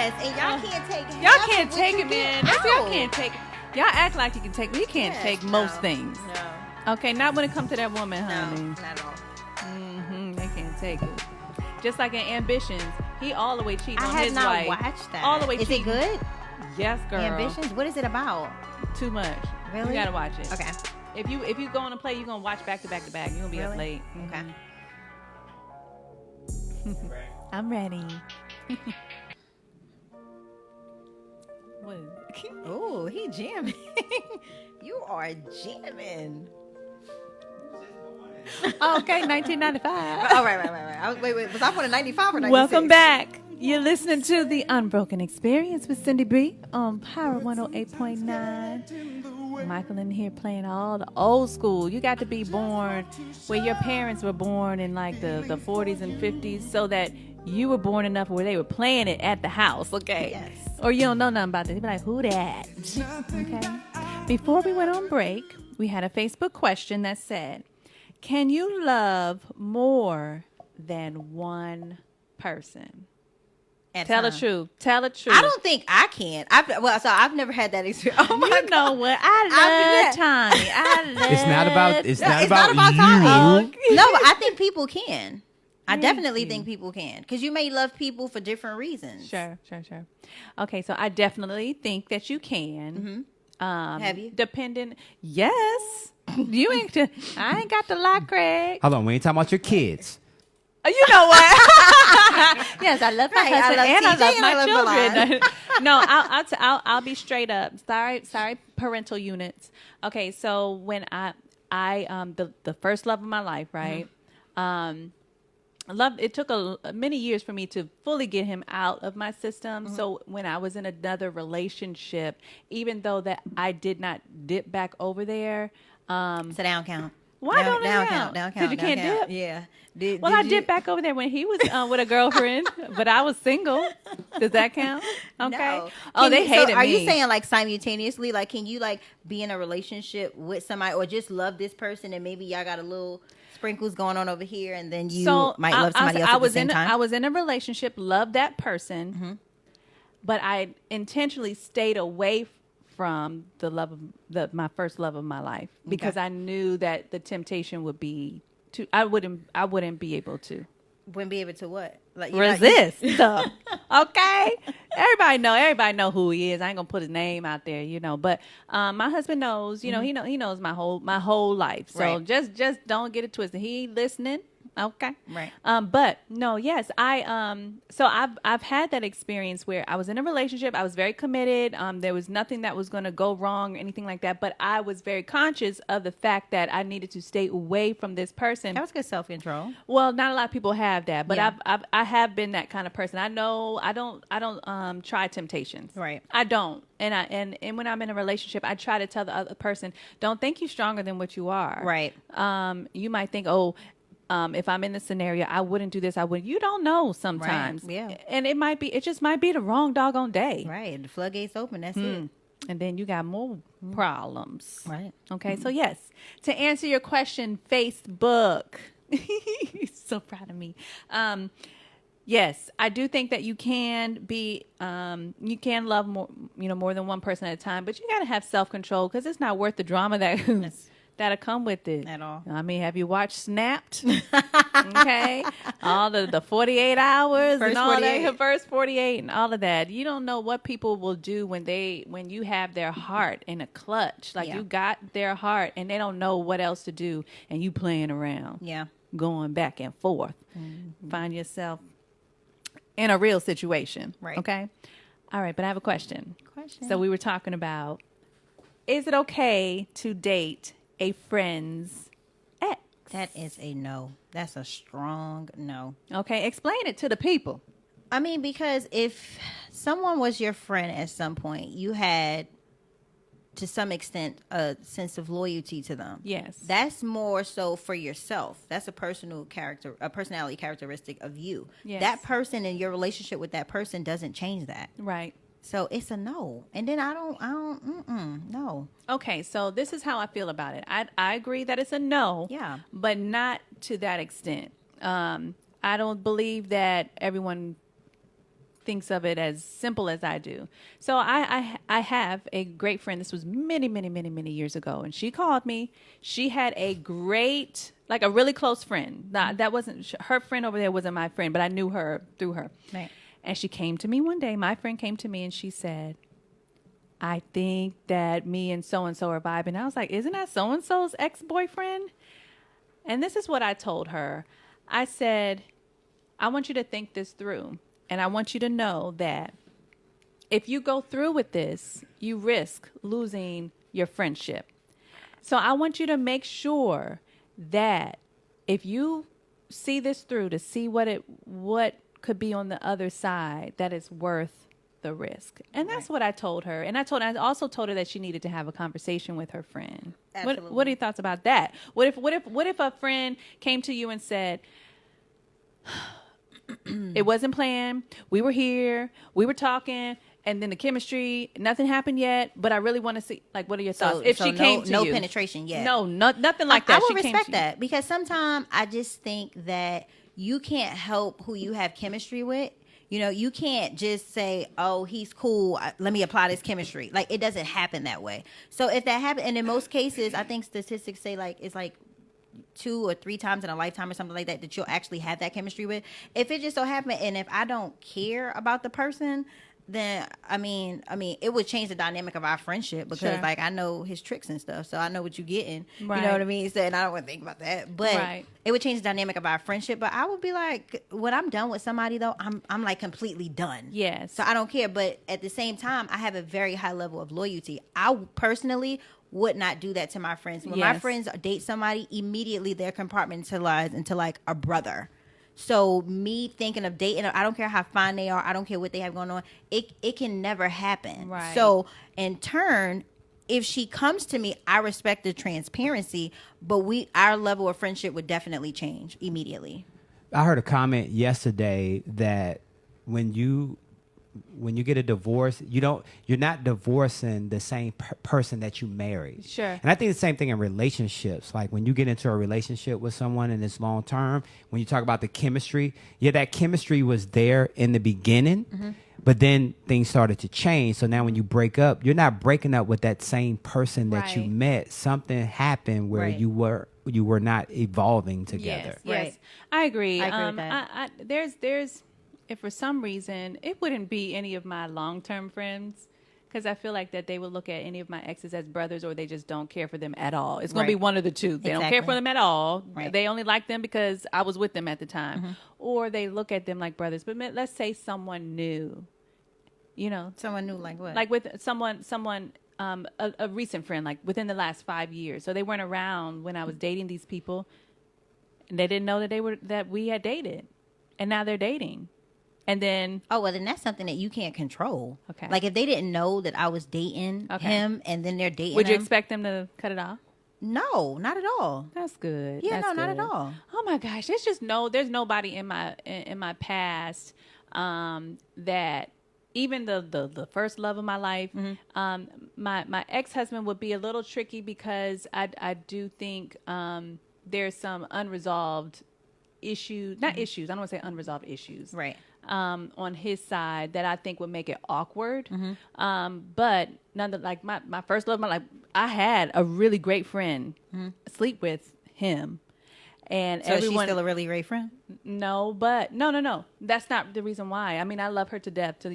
Yes, and y'all can't take Y'all half can't of what take you it, get man. Y'all out. can't take it. Y'all act like you can take. We can't Yes, take no, most things. No, Okay, not when it comes to that woman, no, honey. not at all. They can't take it. Just like in Ambitions, he all the way cheating on his I wife. have not watched that. All the way Is cheating. it good? Yes, girl. Ambitions? What is it about? Too much. Really? You gotta watch it. Okay. If you go on a play, you're gonna watch back to back to back. You're gonna be up Really? late. Okay. I'm ready. What is it? Oh, he jamming. You are jamming. Oh, okay, 1995. Oh, right. Wait. Was I born in 95 or 96? Welcome back. You're listening to The Unbroken Experience with Syndy B on Power 108.9. Michael in here playing all the old school. You got to be born where your parents were born in like the 40s and 50s so that you were born enough where they were playing it at the house, okay? Yes. Or you don't know nothing about this. You be like, who that? Okay. Before we went on break, we had a Facebook question that said, can you love more than one person? Tell the truth. Tell the truth. I don't think I can. I've never had that experience. Oh my You know God. what? I love Tommy. I love. It's not about. It's not it's about not about you. Tommy. No, but I think people can. I definitely think people can. Because you may love people for different reasons. Sure. Okay, so I definitely think that you can. Have you? Depending. Yes. You ain't. I ain't got the lie, Craig. Hold on, we ain't talking about your kids. You know what? Yes, I love my Right, I husband love and TJ I love and my I love children. No, I'll be straight up. Sorry, parental units. Okay, so when I the first love of my life, right? It took many years for me to fully get him out of my system. So when I was in another relationship, even though that I did not dip back over there, It's a down count. Why don't it down count? count? 'Cause you can't dip? Yeah. I dipped back over there when he was with a girlfriend, but I was single. Does that count? Okay. No. Oh, they hated me. Are you saying like simultaneously? Like, can you like be in a relationship with somebody or just love this person and maybe y'all got a little sprinkles going on over here and then you might love somebody else at the same time? I was in a relationship, loved that person, but I intentionally stayed away from the love of my first love of my life because I knew that the temptation would be to I wouldn't be able to. Wouldn't be able to what? Like Resist. Okay. Everybody know who he is. I ain't gonna put his name out there, but my husband knows, he knows my whole life. So Right. just don't get it twisted. He listening. Okay. Right. But no, yes, so I've had that experience where I was in a relationship. I was very committed. There was nothing that was going to go wrong or anything like that. But I was very conscious of the fact that I needed to stay away from this person. That was good self-control. Well, not a lot of people have that, but Yeah. I have been that kind of person. I know I don't try temptations. Right. I don't. And when I'm in a relationship, I try to tell the other person, don't think you're stronger than what you are. Right. You might think, if I'm in this scenario, I wouldn't do this. I would. You don't know sometimes. Right, yeah. And it just might be the wrong doggone day. Right. The floodgates open. That's it. And then you got more problems. Right. Okay. So yes, to answer your question, Facebook. He's so proud of me. Yes, I do think that you can be, you can love more than one person at a time, but you got to have self-control because it's not worth the drama that'll come with it. At all. I mean, have you watched Snapped? Okay. All the 48 hours First and all 48. that, first 48 and all of that. You don't know what people will do when you have their heart in a clutch. Like Yeah. you got their heart and they don't know what else to do and you playing around. Yeah. Going back and forth. Find yourself in a real situation. Right. Okay. All right. But I have a question. So we were talking about, is it okay to date a friend's ex? That is a no. That's a strong no. Okay. Explain it to the people. I mean, because if someone was your friend at some point, you had, to some extent, a sense of loyalty to them. Yes. That's more so for yourself. That's a personality characteristic of you. Yes. That person and your relationship with that person doesn't change that. Right. So it's a no. And then no. Okay. So this is how I feel about it. I agree that it's a no. Yeah. But not to that extent. I don't believe that everyone thinks of it as simple as I do. So I have a great friend. This was many, many, many, many years ago. And she called me. She had a great, like a really close friend. That wasn't, her friend over there wasn't my friend, but I knew her through her. Right. And she came to me one day. My friend came to me and she said, I think that me and so-and-so are vibing. I was like, isn't that so-and-so's ex-boyfriend? And this is what I told her. I said, I want you to think this through. And I want you to know that if you go through with this, you risk losing your friendship. So I want you to make sure that if you see this through to see what could be on the other side, that it's worth the risk. And that's what I told her. And I also told her that she needed to have a conversation with her friend. Absolutely. What are your thoughts about that? What if a friend came to you and said, it wasn't planned, we were here, we were talking, and then the chemistry, nothing happened yet, but I really want to see, like, what are your thoughts? If she came to you. No penetration yet. No, nothing like that. I will She came respect to you. that, because sometimes I just think that you can't help who you have chemistry with. You know, you can't just say, oh, he's cool, let me apply this chemistry. Like, it doesn't happen that way. So if that happens, and in most cases, I think statistics say, like, it's like 2 or 3 times in a lifetime or something like that you'll actually have that chemistry with. If it just so happened, and if I don't care about the person, then I mean it would change the dynamic of our friendship, because like, I know his tricks and stuff, so I know what you're getting. Right. You know what I mean? So, and I don't want to think about that, but it would change the dynamic of our friendship. But I would be like, when I'm done with somebody though, I'm like completely done. Yes. So I don't care. But at the same time, I have a very high level of loyalty. I personally would not do that to my friends. When my friends date somebody, immediately they're compartmentalized into like a brother. So me thinking of dating, I don't care how fine they are, I don't care what they have going on, it can never happen. Right. So in turn, if she comes to me, I respect the transparency, but our level of friendship would definitely change immediately. I heard a comment yesterday that when you get a divorce, you're not divorcing the same person that you married. Sure. And I think the same thing in relationships. Like when you get into a relationship with someone and it's long term, when you talk about the chemistry, that chemistry was there in the beginning, but then things started to change. So now when you break up, you're not breaking up with that same person that you met. Something happened where you were not evolving together. Yes. I agree. I agree with that. There's if for some reason it wouldn't be any of my long-term friends, because I feel like that they would look at any of my exes as brothers, or they just don't care for them at all. It's going to be one of the two. They don't care for them at all. Right. They only like them because I was with them at the time. Or they look at them like brothers. But let's say someone new, Someone new, like what? like with someone a recent friend, like within the last 5 years. So they weren't around when I was dating these people, and they didn't know that we had dated, and now they're dating. And then... Oh, well, then that's something that you can't control. Okay. Like, if they didn't know that I was dating him, and then they're dating Would you him, expect them to cut it off? No, not at all. That's good. Yeah, That's not at good. all. Oh, my gosh. There's nobody in my past that... Even the first love of my life, my ex-husband would be a little tricky, because I do think there's some unresolved issues. Not issues. I don't want to say unresolved issues. Right. On his side that I think would make it awkward. But like my first love of my life, I had a really great friend sleep with him. And So everyone, she's still a really great friend? no, but no. That's not the reason why. I mean, I love her to death. To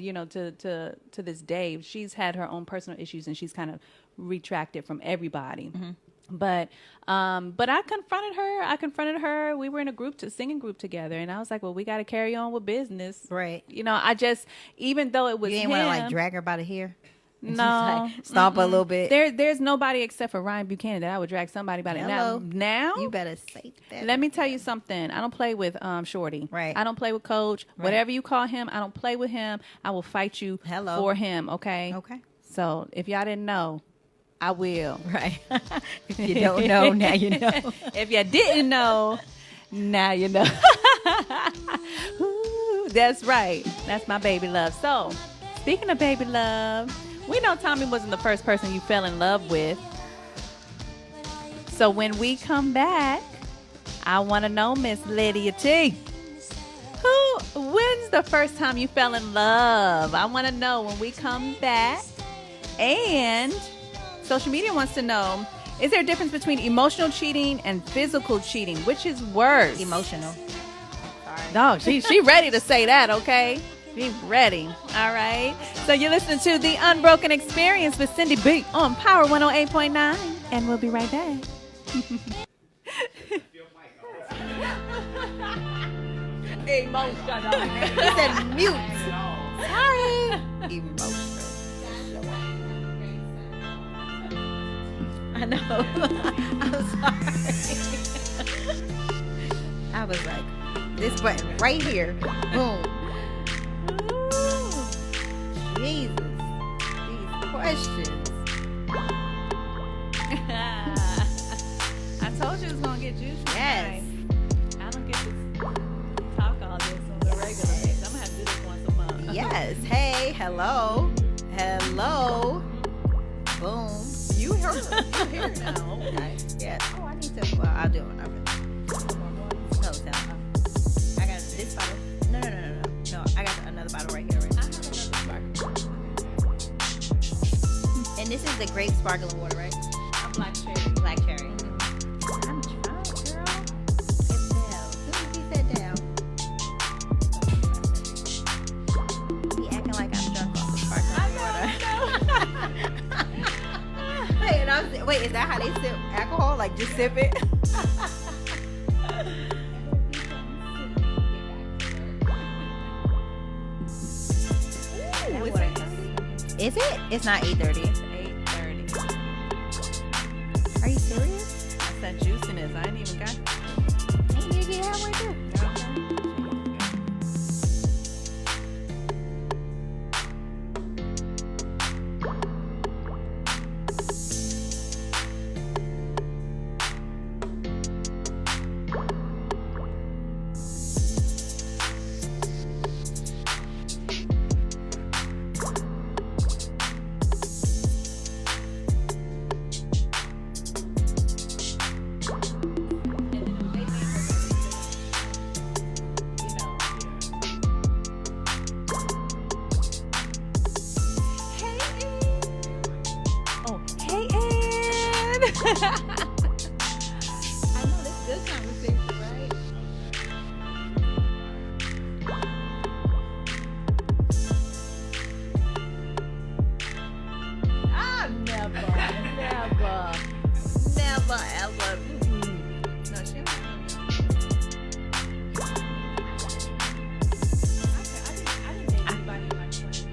this day, she's had her own personal issues, and she's kind of retracted from everybody. But I confronted her. We were in a singing group together, and I was like, well, we got to carry on with business, Right. I just, even though it was You ain't him, want to, like, drag her by the hair? no, Like, stomp her a little bit? There's nobody except for Ryan Buchanan that I would drag somebody by the Hello. now. You better say that. Let me tell you something. I don't play with Shorty. Right. I don't play with Coach. Right. Whatever you call him, I don't play with him. I will fight you for him. Okay. Okay. So if y'all didn't know, I will. Right. If you don't know, now you know. If you didn't know, now you know. Ooh, that's right. That's my baby love. So speaking of baby love, we know Tommy wasn't the first person you fell in love with. So when we come back, I want to know, Miss Lydia T, when's the first time you fell in love? I want to know when we come back. And social media wants to know, is there a difference between emotional cheating and physical cheating? Which is worse? Emotional. No, she ready to say that, okay? Be ready. All right. So you're listening to The Unbroken Experience with Syndy B on Power 108.9. And we'll be right back. Emotional. He said mute. Sorry. Emotional. I know. I'm sorry. I was like, this button right here. Boom. Jesus. These questions. I told you it was going to get juicy. Yes. Tonight. I don't get to talk all this on the regular basis. I'm going to have to do this once a month. Yes. Hey, hello. Hello. Boom. You heard it. You hear it now. Okay. Yeah. Oh, I need to. Well, I'll do it when I'm ready. No, I got this bottle. No. No, I got another bottle right here. Right? I have another sparkling. And this is the grape sparkling water, right? Black cherry. Black cherry. I'm trying, girl. Get down. As soon as he said down. He acting like I'm drunk off the sparkling water. Wait, and wait, is that how they sip alcohol? Like just sip it? Is it? It's not 8:30. It's 8:30. Are you serious? That's that juiciness. I ain't even got Ain't you get halfway through? I know this good conversation, right? Never ever. No, she don't. I didn't date anybody in my 20s.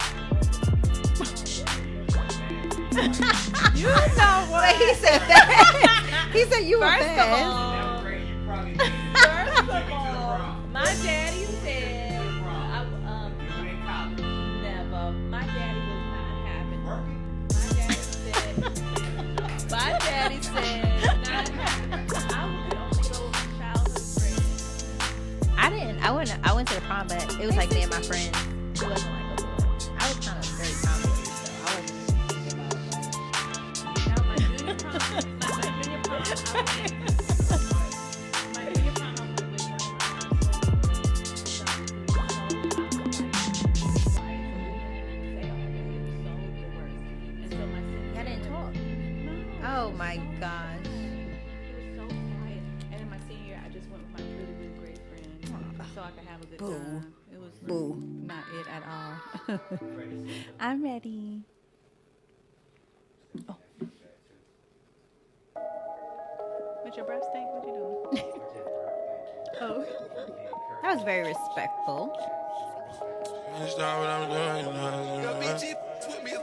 You know what? Wait, he said that. He said you were First fast. of all, my daddy said, never. My daddy was not having it. My daddy said, not having it. I could only go with my childhood friends. I went to the prom, but it was like me and my friends. It wasn't like a boy. I was kind of very confident, so I wasn't thinking about Now, my junior prom, I went. My junior prom, I went with one of Y'all didn't talk. Oh my gosh. It was so quiet. And in my senior year, I just went with my really, really great friend so I could have a good Boo. time. It was Boo. not it at all. I'm ready. Oh. With your breath stink? What you doing? Oh. That was very respectful.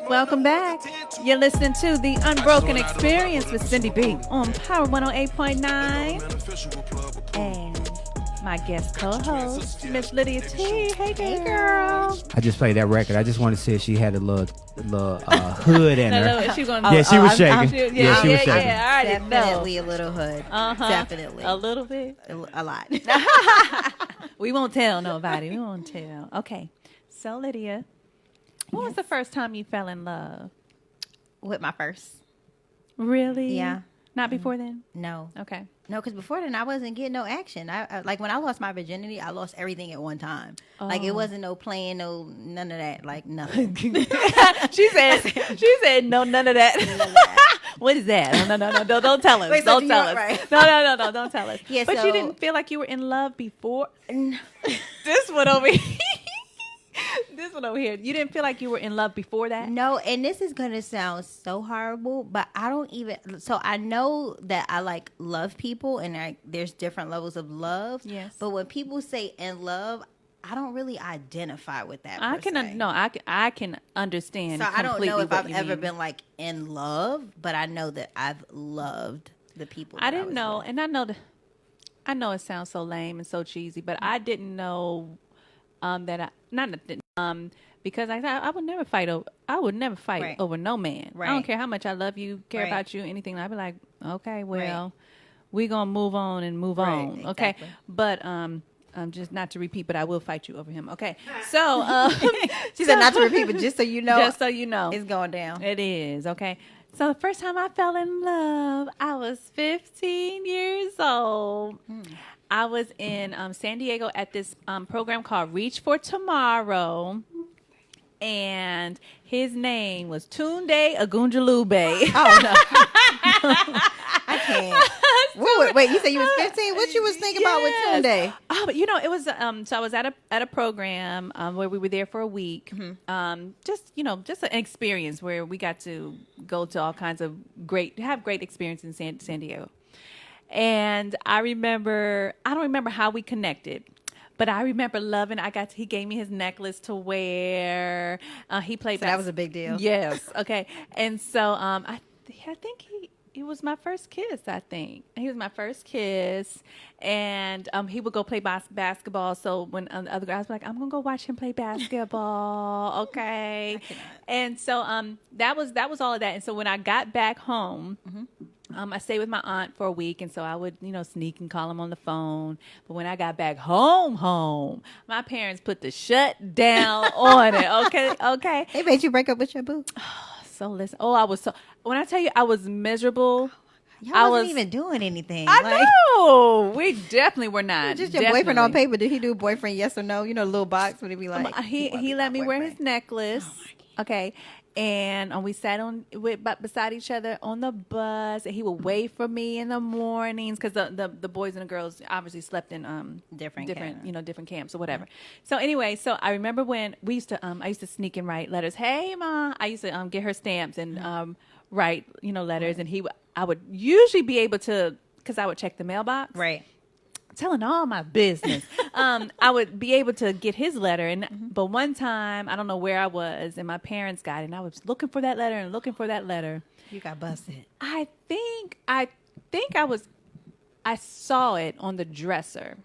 Welcome back. You're listening to The Unbroken Experience with Syndy B on Power 108.9. And my guest co-host, Miss Lydia T. Hey, girl. I just played that record. I just wanted to see if she had a little hood in her. No, she gonna, Yeah, she was I'm- shaking. Yeah, she was shaking. Yeah, I already know. Definitely a little hood. Uh-huh. Definitely. A little bit. A lot. We won't tell nobody. We won't tell. Okay. So, Lydia, when was the first time you fell in love? With my first. Really? Yeah. Not before then? No. Okay. No, because before then I wasn't getting no action. I like when I lost my virginity, I lost everything at one time. Like it wasn't no playing, no none of that. Like nothing. She said no, none of that. What is that? No, don't tell us. Wait, so don't tell us. right. No, don't tell us. Yeah, but so- you didn't feel like you were in love before. This one over here. This one over here. You didn't feel like you were in love before that? No, and this is gonna sound so horrible, but I don't even. So I know that I like love people, and there's different levels of love. Yes. But when people say in love, I don't really identify with that. I per se. I can understand. So I don't know if I've ever mean. been like in love, but I know that I've loved the people. I that didn't was know, with. and I know it sounds so lame and so cheesy, but I didn't know that because I would never fight over. I would never fight Right. over no man. Right. I don't care how much I love you, care Right. about you, anything. I'd be like, okay, well, we gonna move on and move on, okay? exactly. But just not to repeat, but I will fight you over him, okay? So She said not to repeat, but just so you know, just so you know, it's going down. it is, okay? So the first time I fell in love, I was 15 years old. I was in San Diego at this program called Reach for Tomorrow. And his name was Tunde Agunjalube. Oh no, I can't. Wait, you said you was 15? What you was thinking about with Tunde? Oh, but you know, it was so I was at a program where we were there for a week. Just an experience where we got to go to all kinds of great experience in San Diego. And I don't remember how we connected, but I remember loving. He gave me his necklace to wear. He played. So that was a big deal. Yes. Okay. And so I think he was my first kiss. I think he was my first kiss, and he would go play basketball. So when the other guys were like, "I'm gonna go watch him play basketball," okay. And so that was all of that. And so when I got back home. I stayed with my aunt for a week, and so I would, sneak and call him on the phone. But when I got back home, my parents put the shut down on it. Okay. They made you break up with your boo. So listen. When I tell you I was miserable, Y'all wasn't even doing anything. I know. We definitely were not. Just your boyfriend on paper. Did he do boyfriend yes or no? The little box would it be like? He let me wear his necklace. Okay. And we sat beside each other on the bus, and he would wait for me in the mornings because the boys and the girls obviously slept in different camps or whatever. So anyway, so I remember when I used to sneak and write letters. Hey, Ma, I used to get her stamps and write letters, and I would usually be able to because I would check the mailbox. Right. Telling all my business. I would be able to get his letter, but one time I don't know where I was, and my parents got it, and I was looking for that letter. You got busted. I think I saw it on the dresser.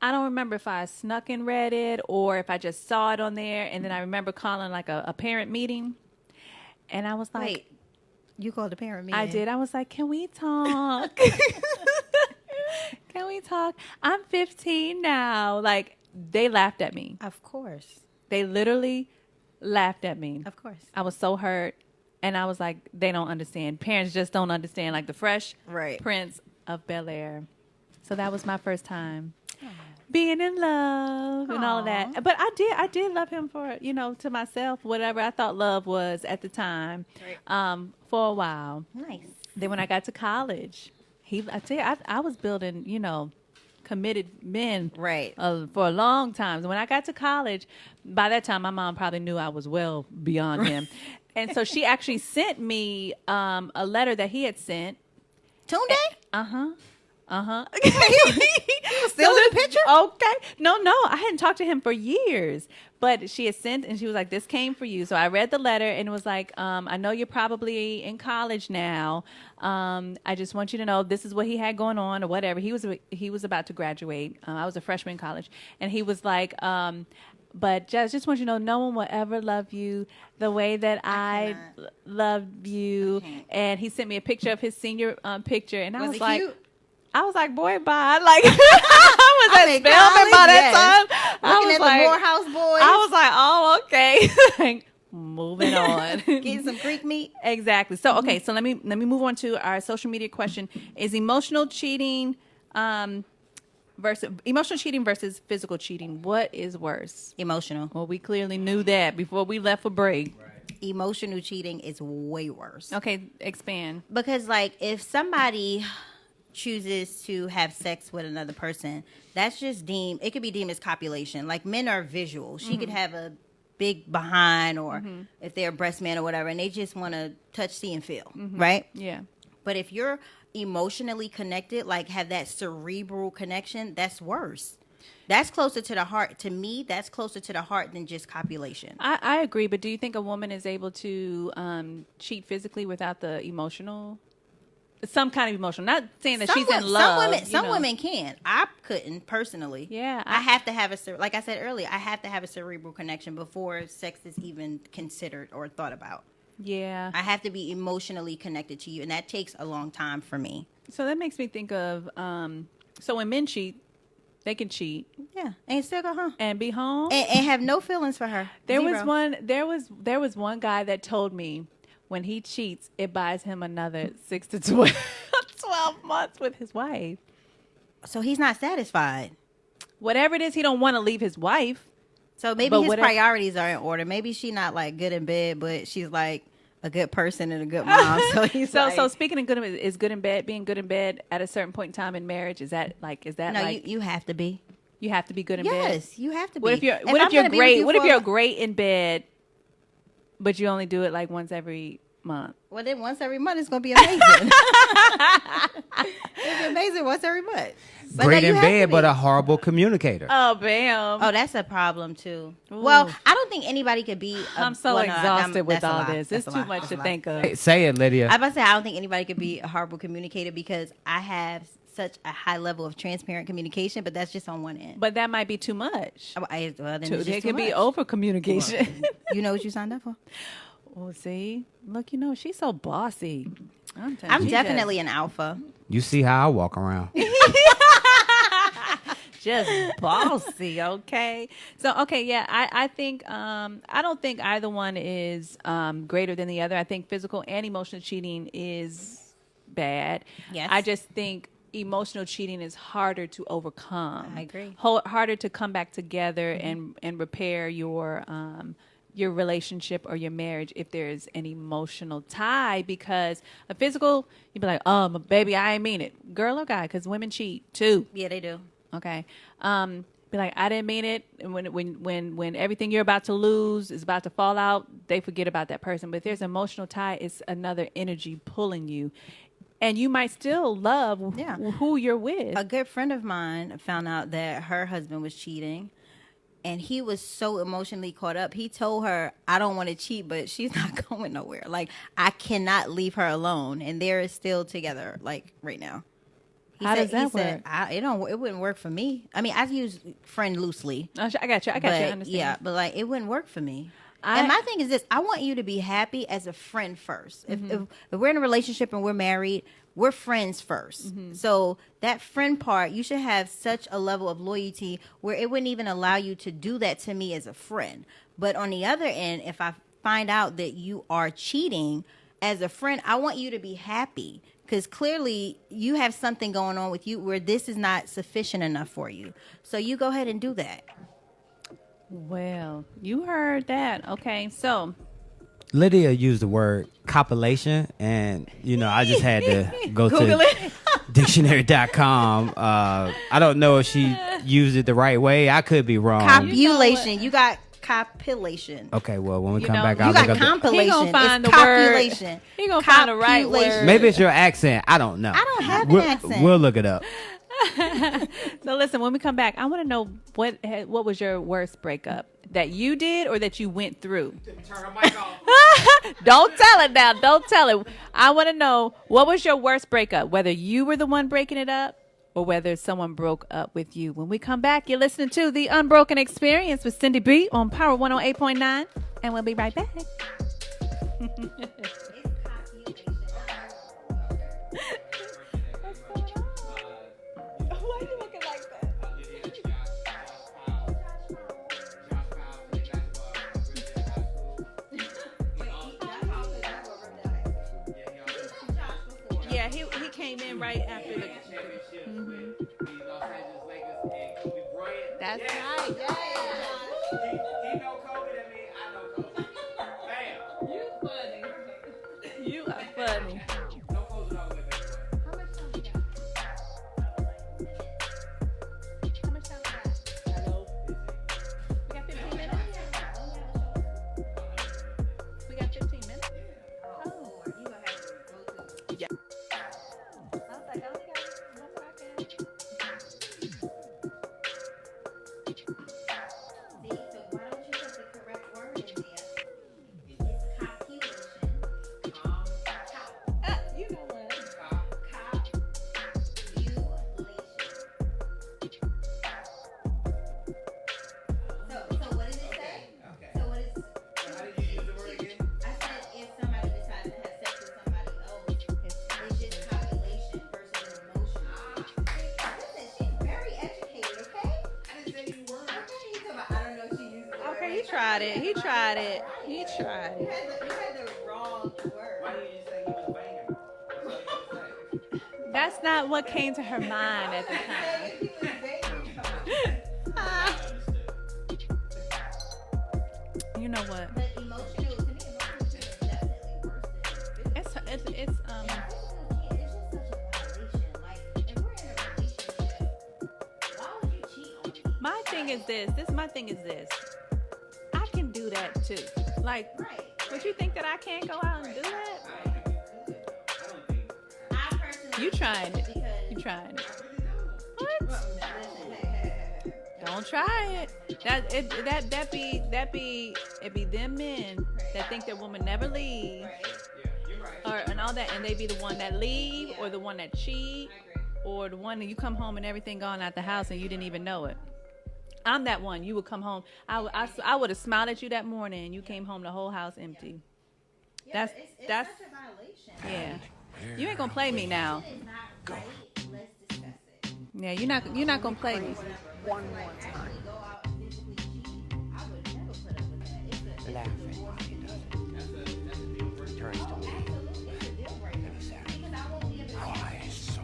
I don't remember if I snuck and read it or if I just saw it on there, and then I remember calling like a parent meeting, and I was like, Wait, you called a parent meeting? I did. I was like, can we talk? Can we talk? I'm 15 now. Like, they laughed at me. Of course. They literally laughed at me. Of course. I was so hurt. And I was like, they don't understand. Parents just don't understand. Like the Fresh Prince of Bel-Air. So that was my first time being in love and all of that. But I did love him for, to myself, whatever I thought love was at the time, for a while. Nice. Then when I got to college, I tell you, I was building, committed men for a long time. So when I got to college, by that time, my mom probably knew I was well beyond him. And so she actually sent me a letter that he had sent. Tunde? He was still in the picture? Okay. No, I hadn't talked to him for years. But she had sent, and she was like, this came for you. So I read the letter, and it was like, I know you're probably in college now. I just want you to know this is what he had going on or whatever. He was about to graduate. I was a freshman in college. And he was like, but just want you to know no one will ever love you the way that I love you. And he sent me a picture of his senior picture. And I was like, cute? I was like, boy, bye. Like, I was at Spelman by that time. Looking at the Morehouse boys. I was like, oh, okay. Moving on. Getting some Greek meat. Exactly. So okay, so let me move on to our social media question. Is emotional cheating versus physical cheating, what is worse? Emotional. Well, we clearly knew that before we left for break. Emotional cheating is way worse. Okay, expand. Because like if somebody chooses to have sex with another person, that's just it could be deemed as copulation. Like men are visual. She could have a big behind, or if they're a breast man or whatever, and they just want to touch, see, and feel, right? Yeah. But if you're emotionally connected, like have that cerebral connection, that's worse. That's closer to the heart. To me, that's closer to the heart than just copulation. I agree, but do you think a woman is able to cheat physically without the emotional? Some kind of emotional. Not saying that she's in love. Some women can. I couldn't personally. Yeah. I have to have like I said earlier, I have to have a cerebral connection before sex is even considered or thought about. Yeah. I have to be emotionally connected to you, and that takes a long time for me. So that makes me think of, so when men cheat, they can cheat. Yeah. And still go home. And be home. And have no feelings for her. There Zero. was one guy that told me when he cheats, it buys him another 6 to 12 months with his wife. So he's not satisfied. Whatever it is, he don't want to leave his wife. So maybe his priorities are in order. Maybe she's not like good in bed, but she's like a good person and a good mom. So he's so speaking of is good in bed, being good in bed at a certain point in time in marriage, is that no, like you have to be. You have to be good in bed. Yes, you have to be. What if you're great? What if you're great in bed, but you only do it like once every month? Well, then once every month it's going to be amazing. It's amazing once every month. But great in bed, but a horrible communicator. Oh, bam. Oh, that's a problem too. Ooh. Well, I don't think anybody could be. I'm so exhausted with all this. It's too much to think of. Hey, say it, Lydia. I was about to say I don't think anybody could be a horrible communicator because I have such a high level of transparent communication, but that's just on one end. But that might be too much. It could be over communication. You know what you signed up for? Well, see, look, she's so bossy. I'm definitely an alpha. You see how I walk around. Just bossy, okay? So, okay, yeah, I think, I don't think either one is greater than the other. I think physical and emotional cheating is bad. Yes. I just think emotional cheating is harder to overcome. I agree. Harder to come back together and repair your relationship or your marriage if there's an emotional tie, because a physical, you'd be like, oh, baby, I ain't mean it. Girl or guy, because women cheat too. Yeah, they do. Okay. Be like, I didn't mean it. And when everything you're about to lose is about to fall out, they forget about that person. But if there's an emotional tie, it's another energy pulling you. And you might still love who you're with. A good friend of mine found out that her husband was cheating. And he was so emotionally caught up. He told her, I don't want to cheat, but she's not going nowhere. Like, I cannot leave her alone. And they're still together, like, right now. How does that work? It wouldn't work for me. I mean, I use friend loosely. I got you. I understand. Yeah, but, like, it wouldn't work for me. And my thing is this. I want you to be happy as a friend first. Mm-hmm. If we're in a relationship and we're married, we're friends first. Mm-hmm. So that friend part, you should have such a level of loyalty where it wouldn't even allow you to do that to me as a friend. But on the other end, if I find out that you are cheating as a friend, I want you to be happy. Because clearly you have something going on with you where this is not sufficient enough for you. So you go ahead and do that. Well, you heard that. Okay, so Lydia used the word copulation, and I just had to go Google to it. dictionary.com. I don't know if she used it the right way. I could be wrong. Copulation. You got copulation. Okay, well, when we come back, I'll you look got up compilation. He gonna find it's the word. copulation. He gonna find the right word. Maybe it's your accent. I don't know. I don't have an accent. We'll look it up. So listen, when we come back, I want to know what was your worst breakup that you did or that you went through. Turn her mic off. Don't tell it now. Don't tell it. I want to know what was your worst breakup, whether you were the one breaking it up or whether someone broke up with you. When we come back, you're listening to The Unbroken Experience with Syndy B on Power 108.9, and we'll be right back. Why are you looking like that? came in right after the. That's right. Yeah. He know Kobe, that means I know Kobe. Bam. You funny. You are funny. Don't close it all the way back. How much time we got? How much time we got? Hello. We got 15 minutes. We got 15 minutes. Oh, you gonna have to go to. Yeah. I was like, I only got one podcast. See, so why don't you put the correct word in there? It's copulation. You know what? So what did it say? Okay. So what is? How did you use the word again? I said if somebody decides to have sex with somebody else, it's just copulation versus an emotion. Listen, she's very educated, okay? I didn't say you were. Okay, he's talking about, I don't know if she used the word. Okay, he tried it. He tried it. He tried You it. had the wrong word. Why didn't you say he was a banger? That's all you had to say. That's not what came to her mind at the time. If he was baby, You know what? but emotional, to me, emotional cheating is definitely worse than physical. It's And physical cheating is just such a violation. Like, if we're in a relationship, why would you cheat on me? My thing is my thing is this. I can do that too. Like, Right. would you think that I can't go out and do that? I don't think you could. I don't think. I personally You trying it. because You trying it. I really don't. What? listen, hey. Don't try it. It be them men that think their woman never leave, Right. Yeah, you're right. and all that, and they be the one that leave, Yeah. or the one that cheat, I agree. or the one that you come home and everything gone out the house and you didn't even know it. I'm that one. You would come home. I would have smiled at you that morning and you came home, the whole house empty. Yeah, That's- but it's that's- such a violation. Yeah. You ain't gonna play me now. It is not right. Let's discuss it. Yeah, you're not gonna play me. One more time. Actually go out and physically cheat. I would never put up with that. It's a That's a deal breaker. Turns to me. absolutely it's a deal breaker. Because I won't be able to Why so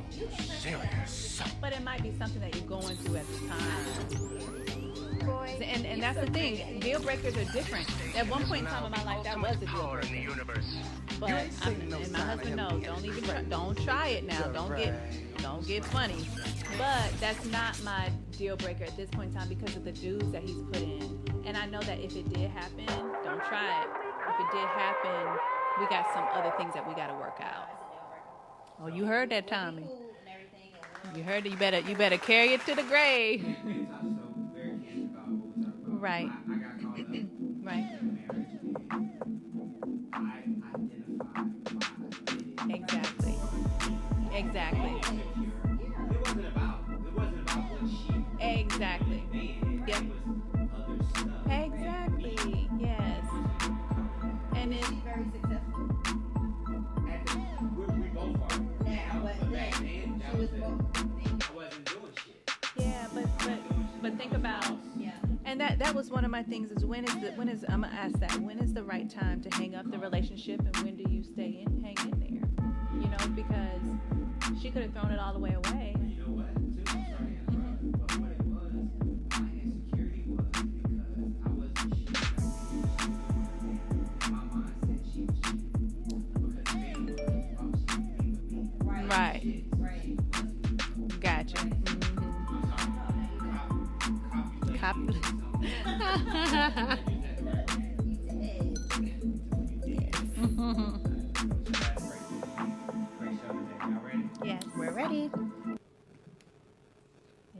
serious? But it might be something that you're going through at the time. Boy, And that's the thing. Deal breakers are different. At one point in time in my life, that was a deal breaker. But and my husband knows. Don't try it now. Don't get funny. But that's not my deal breaker at this point in time because of the dudes that he's put in. And I know that if it did happen, don't try it. If it did happen, we got some other things that we got to work out. Oh, you heard that, Tommy. cool and everything. And You heard it. You better carry it to the grave. We talked so very candid about what we talked about. Right. I got caught up in Right. marriage and I identified my Exactly. Exactly. It wasn't about what she Exactly. did. Yep. It was other stuff. Exactly. Yes. And she's it. very successful. We both are. Now, but back then then, that she was was both. I wasn't doing shit. Yeah, but think about. Yeah. And that was one of my things is when is I'm gonna ask that when is the right time to hang up the relationship and when do you hang in there? You know, because she could have thrown it all the way away. You know what? Too, I'm sorry, but what it was, my insecurity was because I wasn't cheating. My mind said she was cheating. Because the thing was, I was cheating with me. Right. Right. Gotcha. Copy. Yes. We're ready.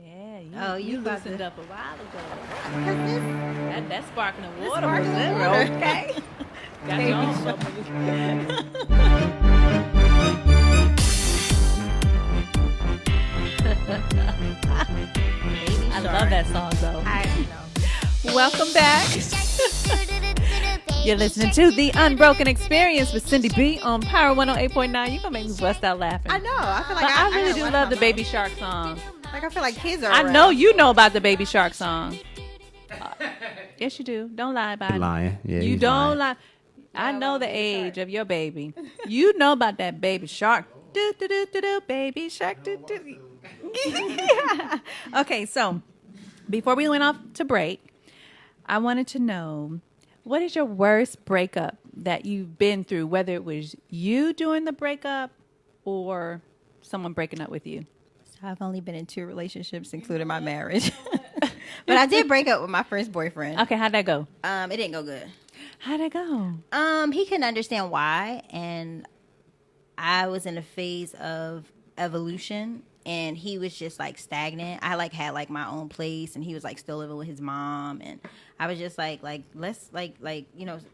Yeah. You about loosened to- up a while ago. Because this That sparkling water was sparkling there. water. Okay. Got you all I love that song though. I know. Welcome back. You're listening to The Unbroken Experience with Syndy B on Power 108.9. You're going to make me bust out laughing. I know. I feel like But I really know do one love of the my Baby Shark song. Like I feel like kids are. I around. know you know about the Baby Shark song. Yes, you do. Don't lie about it. Lying. Yeah, You he's don't lying. lie. I know the age of your baby. You know about that Baby Shark. Do do do do do, baby shark. Do do. Okay, so before we went off to break, I wanted to know, what is your worst breakup that you've been through, whether it was you doing the breakup or someone breaking up with you? So I've only been in 2 relationships, including my marriage. But I did break up with my first boyfriend. Okay, how'd that go? It didn't go good. How'd it go? He couldn't understand why, and I was in a phase of evolution, and he was just like stagnant. I like had like my own place, and he was like still living with his mom, and I was just like let's like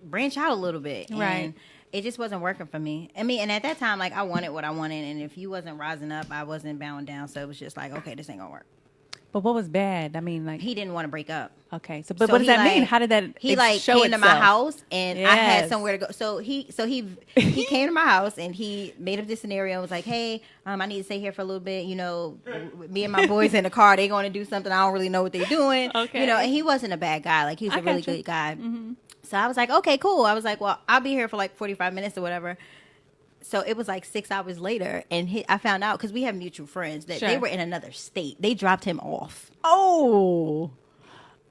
branch out a little bit, right? And it just wasn't working for me. I mean, and at that time, like I wanted what I wanted, and if you wasn't rising up, I wasn't bowing down. So it was just like, okay, this ain't gonna work. But what was bad? I mean, like he didn't want to break up. Okay, so what does that mean? How did that? He like show came to my house, and I had somewhere to go. So he came to my house, and he made up this scenario. And was like, hey, I need to stay here for a little bit. You know, me and my boys in the car. They going to do something. I don't really know what they're doing. Okay, you know, and he wasn't a bad guy. Like he was a really good guy. Mm-hmm. So I was like, okay, cool. I was like, well, I'll be here for like 45 minutes or whatever. So it was like 6 hours later, and I found out, because we have mutual friends, that they were in another state. They dropped him off. Oh.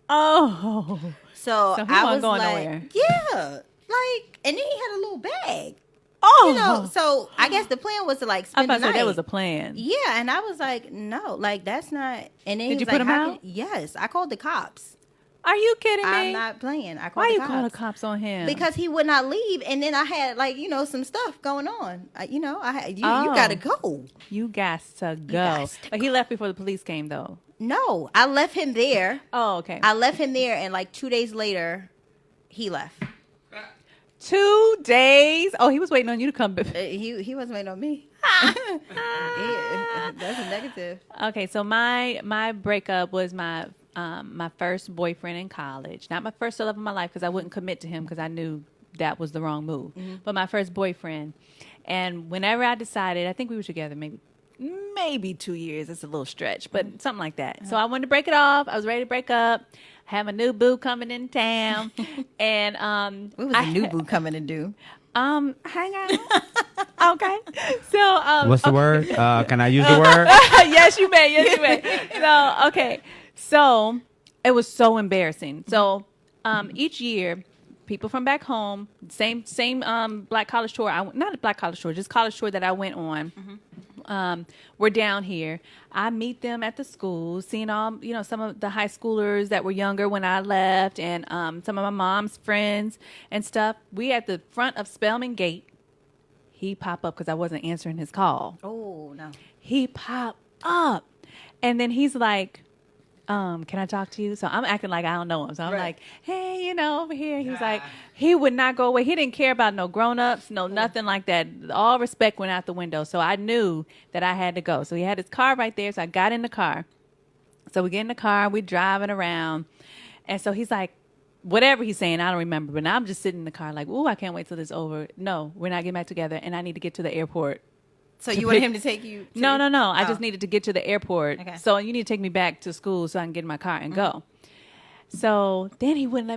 So he I wasn't was going like, nowhere. yeah, like, and then he had a little bag. Oh, you know. So I guess the plan was to like spend the night. That was a plan. Yeah, and I was like, no, like that's not. And then did you put put him out? Yes, I called the cops. Are you kidding me? I'm not playing. I called Why the you cops. call the cops on him? Because he would not leave, and then I had like some stuff going on. You gotta go. You got to go. But he left before the police came, though. No, I left him there. Oh, okay. I left him there, and like 2 days later, he left. 2 days? Oh, he was waiting on you to come. He wasn't waiting on me. Yeah, that's a negative. Okay, so my breakup was my first boyfriend in college. Not my first love of my life, because I wouldn't commit to him because I knew that was the wrong move. Mm-hmm. But my first boyfriend. And whenever I decided, I think we were together maybe 2 years. It's a little stretch, but something like that. Uh-huh. So I wanted to break it off. I was ready to break up. Have a new boo coming in town. And what was the new boo coming to do? Hang out. Okay. So what's the word? Can I use the word? Yes, you may. Yes, you may. So okay. So it was so embarrassing. So each year, people from back home, same black college tour. Not a black college tour, just college tour that I went on. Mm-hmm. We're down here. I meet them at the school, seeing all some of the high schoolers that were younger when I left, and some of my mom's friends and stuff. We at the front of Spelman Gate. He popped up because I wasn't answering his call. Oh no! He popped up, and then he's like, can I talk to you? So I'm acting like I don't know him. So I'm like, hey, over here. He was like, he would not go away. He didn't care about no grown-ups, nothing like that. All respect went out the window. So I knew that I had to go. So he had his car right there. So I got in the car. So we get in the car. We're driving around. And so he's like, whatever he's saying, I don't remember. But now I'm just sitting in the car like, ooh, I can't wait till this is over. No, we're not getting back together. And I need to get to the airport. So you wanted him to take you? No. I just needed to get to the airport. Okay. So you need to take me back to school so I can get in my car and go. So then he wouldn't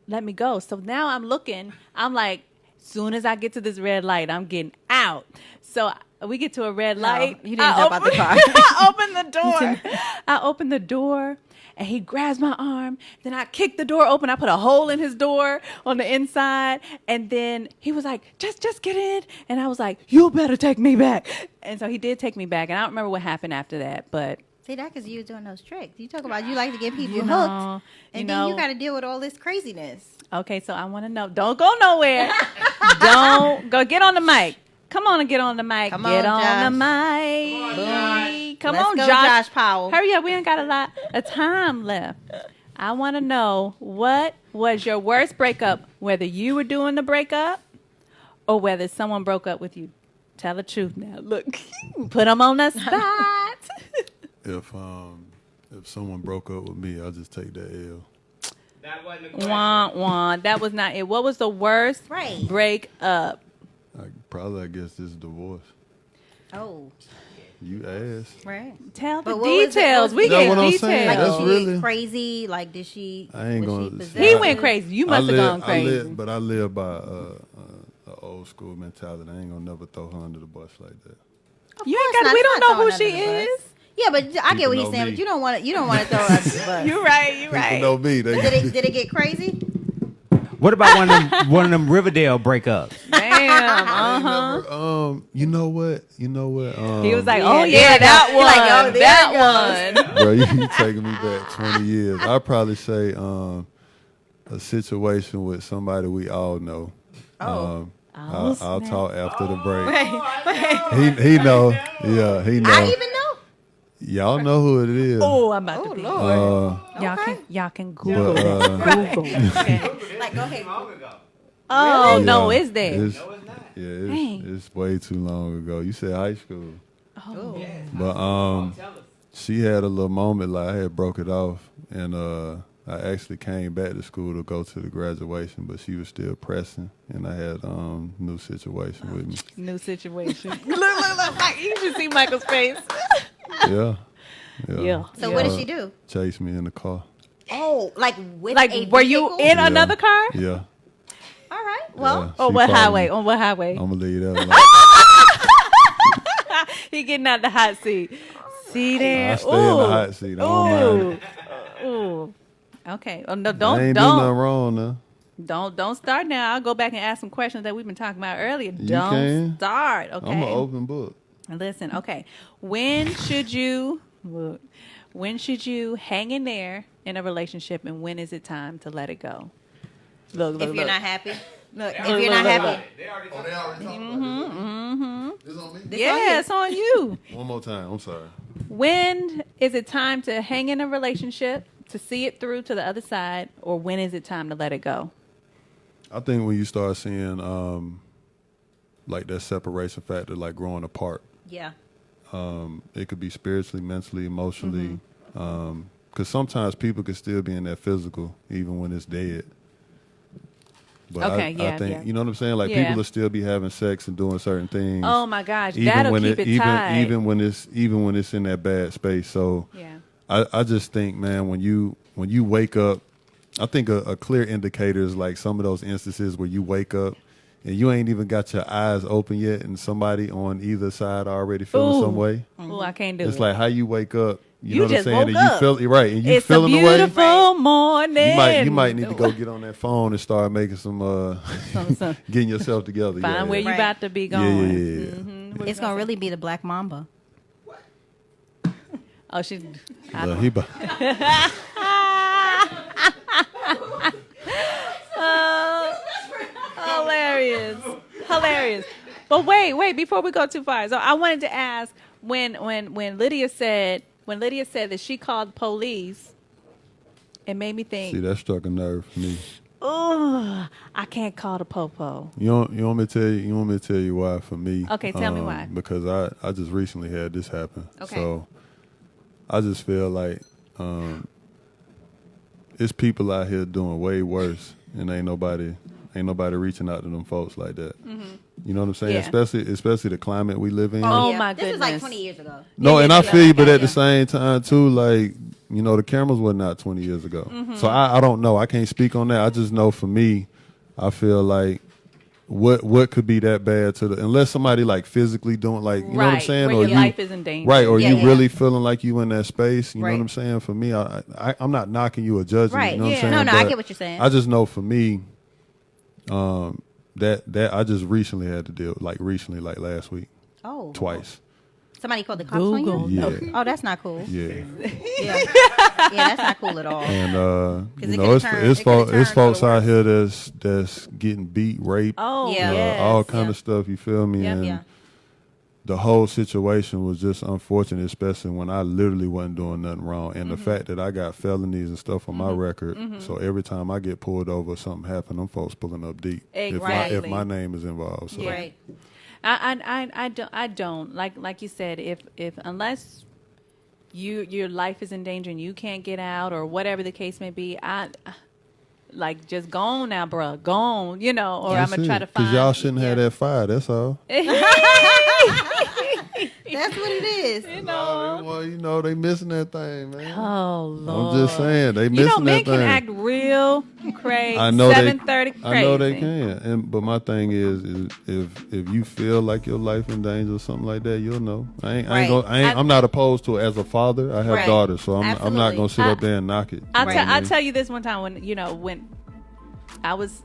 let me go. So now I'm looking. I'm like, soon as I get to this red light, I'm getting out. So we get to a red light. You didn't jump out the car. I open the door. And he grabs my arm. Then I kick the door open. I put a hole in his door on the inside. And then he was like, just get in. And I was like, you better take me back. And so he did take me back. And I don't remember what happened after that. But see, that because you was doing those tricks. You talk about you like to get people hooked. And then you got to deal with all this craziness. Okay, so I want to know. Don't go nowhere. Don't go. Get on the mic. Come on and get on the mic. Get on the mic. Come on, Josh Powell. Hurry up. We ain't got a lot of time left. I want to know, what was your worst breakup, whether you were doing the breakup or whether someone broke up with you? Tell the truth now. Look, put them on the spot. If someone broke up with me, I'll just take that L. That wasn't a question. Wah. That was not it. What was the worst breakup? I guess this is divorce. Oh. You asked. Right. Tell the details. We get details. Like, That's did she crazy? Like, did she? I ain't gonna. He went crazy. You must have gone crazy. But I live by an old school mentality. I ain't gonna never throw her under the bus like that. You ain't got. We don't know who she is. Yeah, but I get what he's know saying. me. But you don't want to throw us under the bus. You're right. You're People right. know me. They, Did it get crazy? What about one of them Riverdale breakups? Damn. You know what? He was like, "Oh Yeah, yeah, that he one, like, oh, there that one." Bro, you taking me back 20 years. I'd probably say a situation with somebody we all know. I'll talk after the break. He know. Yeah, he know. I even know. Y'all know who it is. Oh, I'm about to be. Lord. Y'all can Google. But, Google. Okay. Like, go ahead. Oh yeah, no, is there? It's way too long ago. You said high school. Oh. But she had a little moment like I had broke it off, and I actually came back to school to go to the graduation, but she was still pressing, and I had new situation with me. New situation. look. Like, you should see Michael's face. Yeah. So what did she do? Chase me in the car. Oh, like with Like, a were you vehicle? in another car? Yeah. All right. Well, Yeah, On she what followed highway? me. On what highway? I'm gonna leave that alone. He getting out the hot seat. See there? I stay in the hot seat. I don't mind. Ooh. Okay. Oh no! I Don't ain't do nothing wrong now. don't start now. I'll go back and ask some questions that we've been talking about earlier. You Don't can. start. Okay. I'm an open book. Listen. Okay. When should you hang in there in a relationship, and when is it time to let it go? Look. if you're not happy, Look, if you're not happy, They already talked about it. This on me? yeah, it's on you. One more time. I'm sorry. When is it time to hang in a relationship, to see it through to the other side, or when is it time to let it go? I think when you start seeing like that separation factor, like growing apart, yeah. it could be spiritually, mentally, emotionally, because sometimes people can still be in that physical even when it's dead. But Okay, I yeah, think yeah. you know what I'm saying. Like Yeah. people will still be having sex and doing certain things. Oh my gosh, even that'll when keep it tight. even when it's in that bad space. So Yeah. I just think, man, when you wake up, I think a clear indicator is like some of those instances where you wake up and you ain't even got your eyes open yet, and somebody on either side already feeling some way. Ooh, I can't do it. It's like how you wake up. You You know what I'm just saying? woke And up. you feel right, and you It's a feeling the way. beautiful morning. You might need to go get on that phone and start making some getting yourself together. Find where you Right. about to be Yeah, going. yeah. It's gonna really be the Black Mamba. Oh, she's Look, he about- hilarious. But wait, before we go too far, so I wanted to ask when Lydia said that she called the police, it made me think, See, that struck a nerve for me. oh, I can't call the popo. You want me to tell you why for me? Okay, tell me why. Because I just recently had this happen. Okay. So I just feel like it's people out here doing way worse, and ain't nobody reaching out to them folks like that. You know what I'm saying? Yeah. Especially the climate we live in. Oh, yeah. my This was like goodness. 20 years ago. No, and I yeah, feel you, but yeah, at the same time too, like, you know, the cameras were not 20 years ago. So I don't know. I can't speak on that. I just know for me, I feel like what could be that bad to the, unless somebody like physically doing, like, you know what I'm Right, saying, where or your you, life is in danger. right, or Yeah, you yeah. really feeling like you in that space. You know Right. what I'm saying? For me, I'm not knocking you or judging. Right. You know what Yeah. I'm saying? No, I But get what you're saying. I just know for me, that I just recently had to deal, like last week, Oh. twice. Somebody called the cops on Google. you? Yeah. Oh, that's not cool. Yeah. Yeah. Yeah, that's not cool at all. And it you know, could've it's turned- it's it could've it's turned folks for the out here that's getting beat, raped, Oh, Yeah. yes. all kind yeah. of stuff. You feel me? Yep. And Yeah. the whole situation was just unfortunate, especially when I literally wasn't doing nothing wrong. And the fact that I got felonies and stuff on my record, so every time I get pulled over, something happened, them folks pulling up deep. If Exactly. my name is involved. So. Right. I don't like you said, if unless your life is in danger and you can't get out or whatever the case may be, I like just go on now, bruh, go on, you know, or I'm gonna try to find. Because y'all shouldn't have that fire. That's all. That's what it is. Well, they missing that thing, man. Oh Lord! I'm just saying they missing men that thing. can act real crazy. I know 7:30 crazy. I know they can. But my thing is if you feel like your life in danger or something like that, you'll know. I'm not opposed to it as a father. I have daughters, so I'm not gonna sit up there and knock it. I'll tell you this one time when I was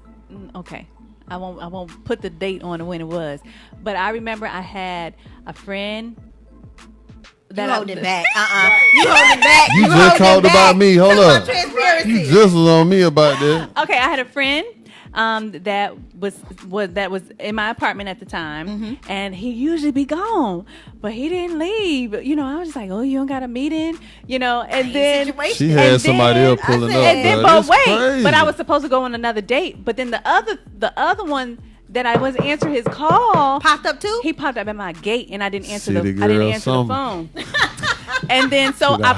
okay. I won't put the date on when it was, but I remember I had a friend. You holding back. You holding back. You just talked about me. Hold up. Transparency. You just was on me about that. Okay, I had a friend that was in my apartment at the time, and he usually be gone, but he didn't leave. I was just like, oh, you don't got a meeting, and then she had somebody else pulling up. And then, but wait, crazy. but I was supposed to go on another date, but then the other one that I wasn't answering his call popped up too. He popped up at my gate, and I didn't answer the phone. And then so I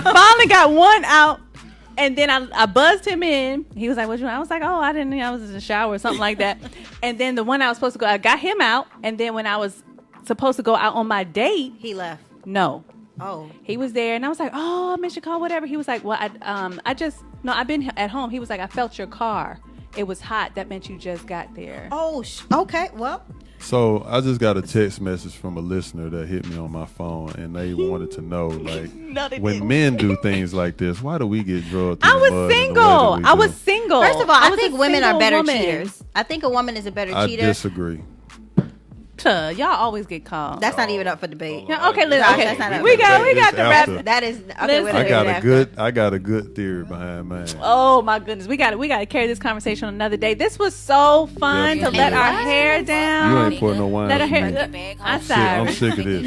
finally got one out. And then I buzzed him in. He was like, "What you want?" I was like, "Oh, I didn't. I was in the shower or something like that." And then the one I was supposed to go, I got him out. And then when I was supposed to go out on my date, he left. No. Oh. He was there, and I was like, "Oh, I missed your call, whatever." He was like, "Well, I've been at home." He was like, "I felt your car. It was hot. That meant you just got there." Oh, okay. Well. So I just got a text message from a listener that hit me on my phone, and they wanted to know, like, when men do things like this, why do we get drugged? I was single. First of all, I think women are better cheaters. I think a woman is a better cheater. I disagree. Y'all always get called. That's not even up for debate. Yeah, okay, listen. No, Okay, that's not up we for got debate. the rap. That is okay. I got a good theory behind mine. Oh my goodness, we got to carry this conversation on another day. This was so fun to let our hair down. You ain't pouring no wine. Let our hair. I'm sick of this.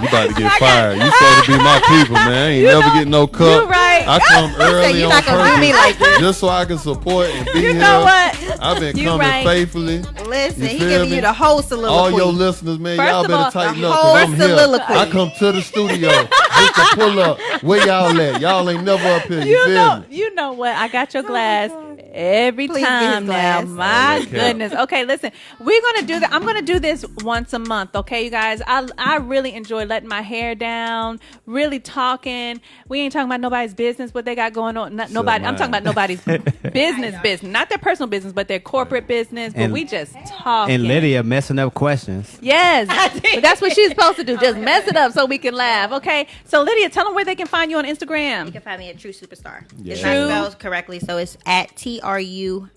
You about to get fired. You supposed to be my people, man. I ain't never getting no cup. You right. I come early You're on not gonna do me like this. just so I can support and be here. You know what? I've been coming faithfully. Listen, he giving you the whole soliloquy. All your listeners, man, First y'all of better all, tighten up. 'Cause I'm here. soliloquy. I come to the studio just to pull up. Where y'all at? Y'all ain't never up here. You feel me? You know what? I got your glass every Please time get his now. glass. My goodness. Okay, listen. We're gonna do that. I'm gonna do this once a month. Okay, you guys. I really enjoy letting my hair down, really talking. We ain't talking about nobody's business, what they got going on. Nobody. I'm talking about nobody's business, not their personal business, but their corporate business. But we just talk. And Lydia messing up questions. Yes, but that's what she's supposed to do. Just mess it up so we can laugh. Okay. So Lydia, tell them where they can find you on Instagram. You can find me at True Superstar. Yeah. It's not spelled correctly, so it's at TRUSUPASTAR.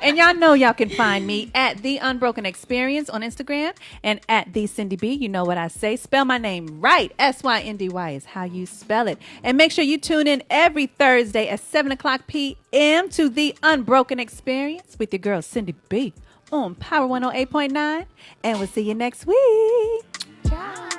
And y'all know y'all can find me at The Unbroken Experience on Instagram and at The Syndy B. You know what I say. Spell my name right. SYNDY is how you spell it. And make sure you tune in every Thursday at 7 o'clock p.m. to The Unbroken Experience with your girl Syndy B on Power 108.9. And we'll see you next week. Ciao.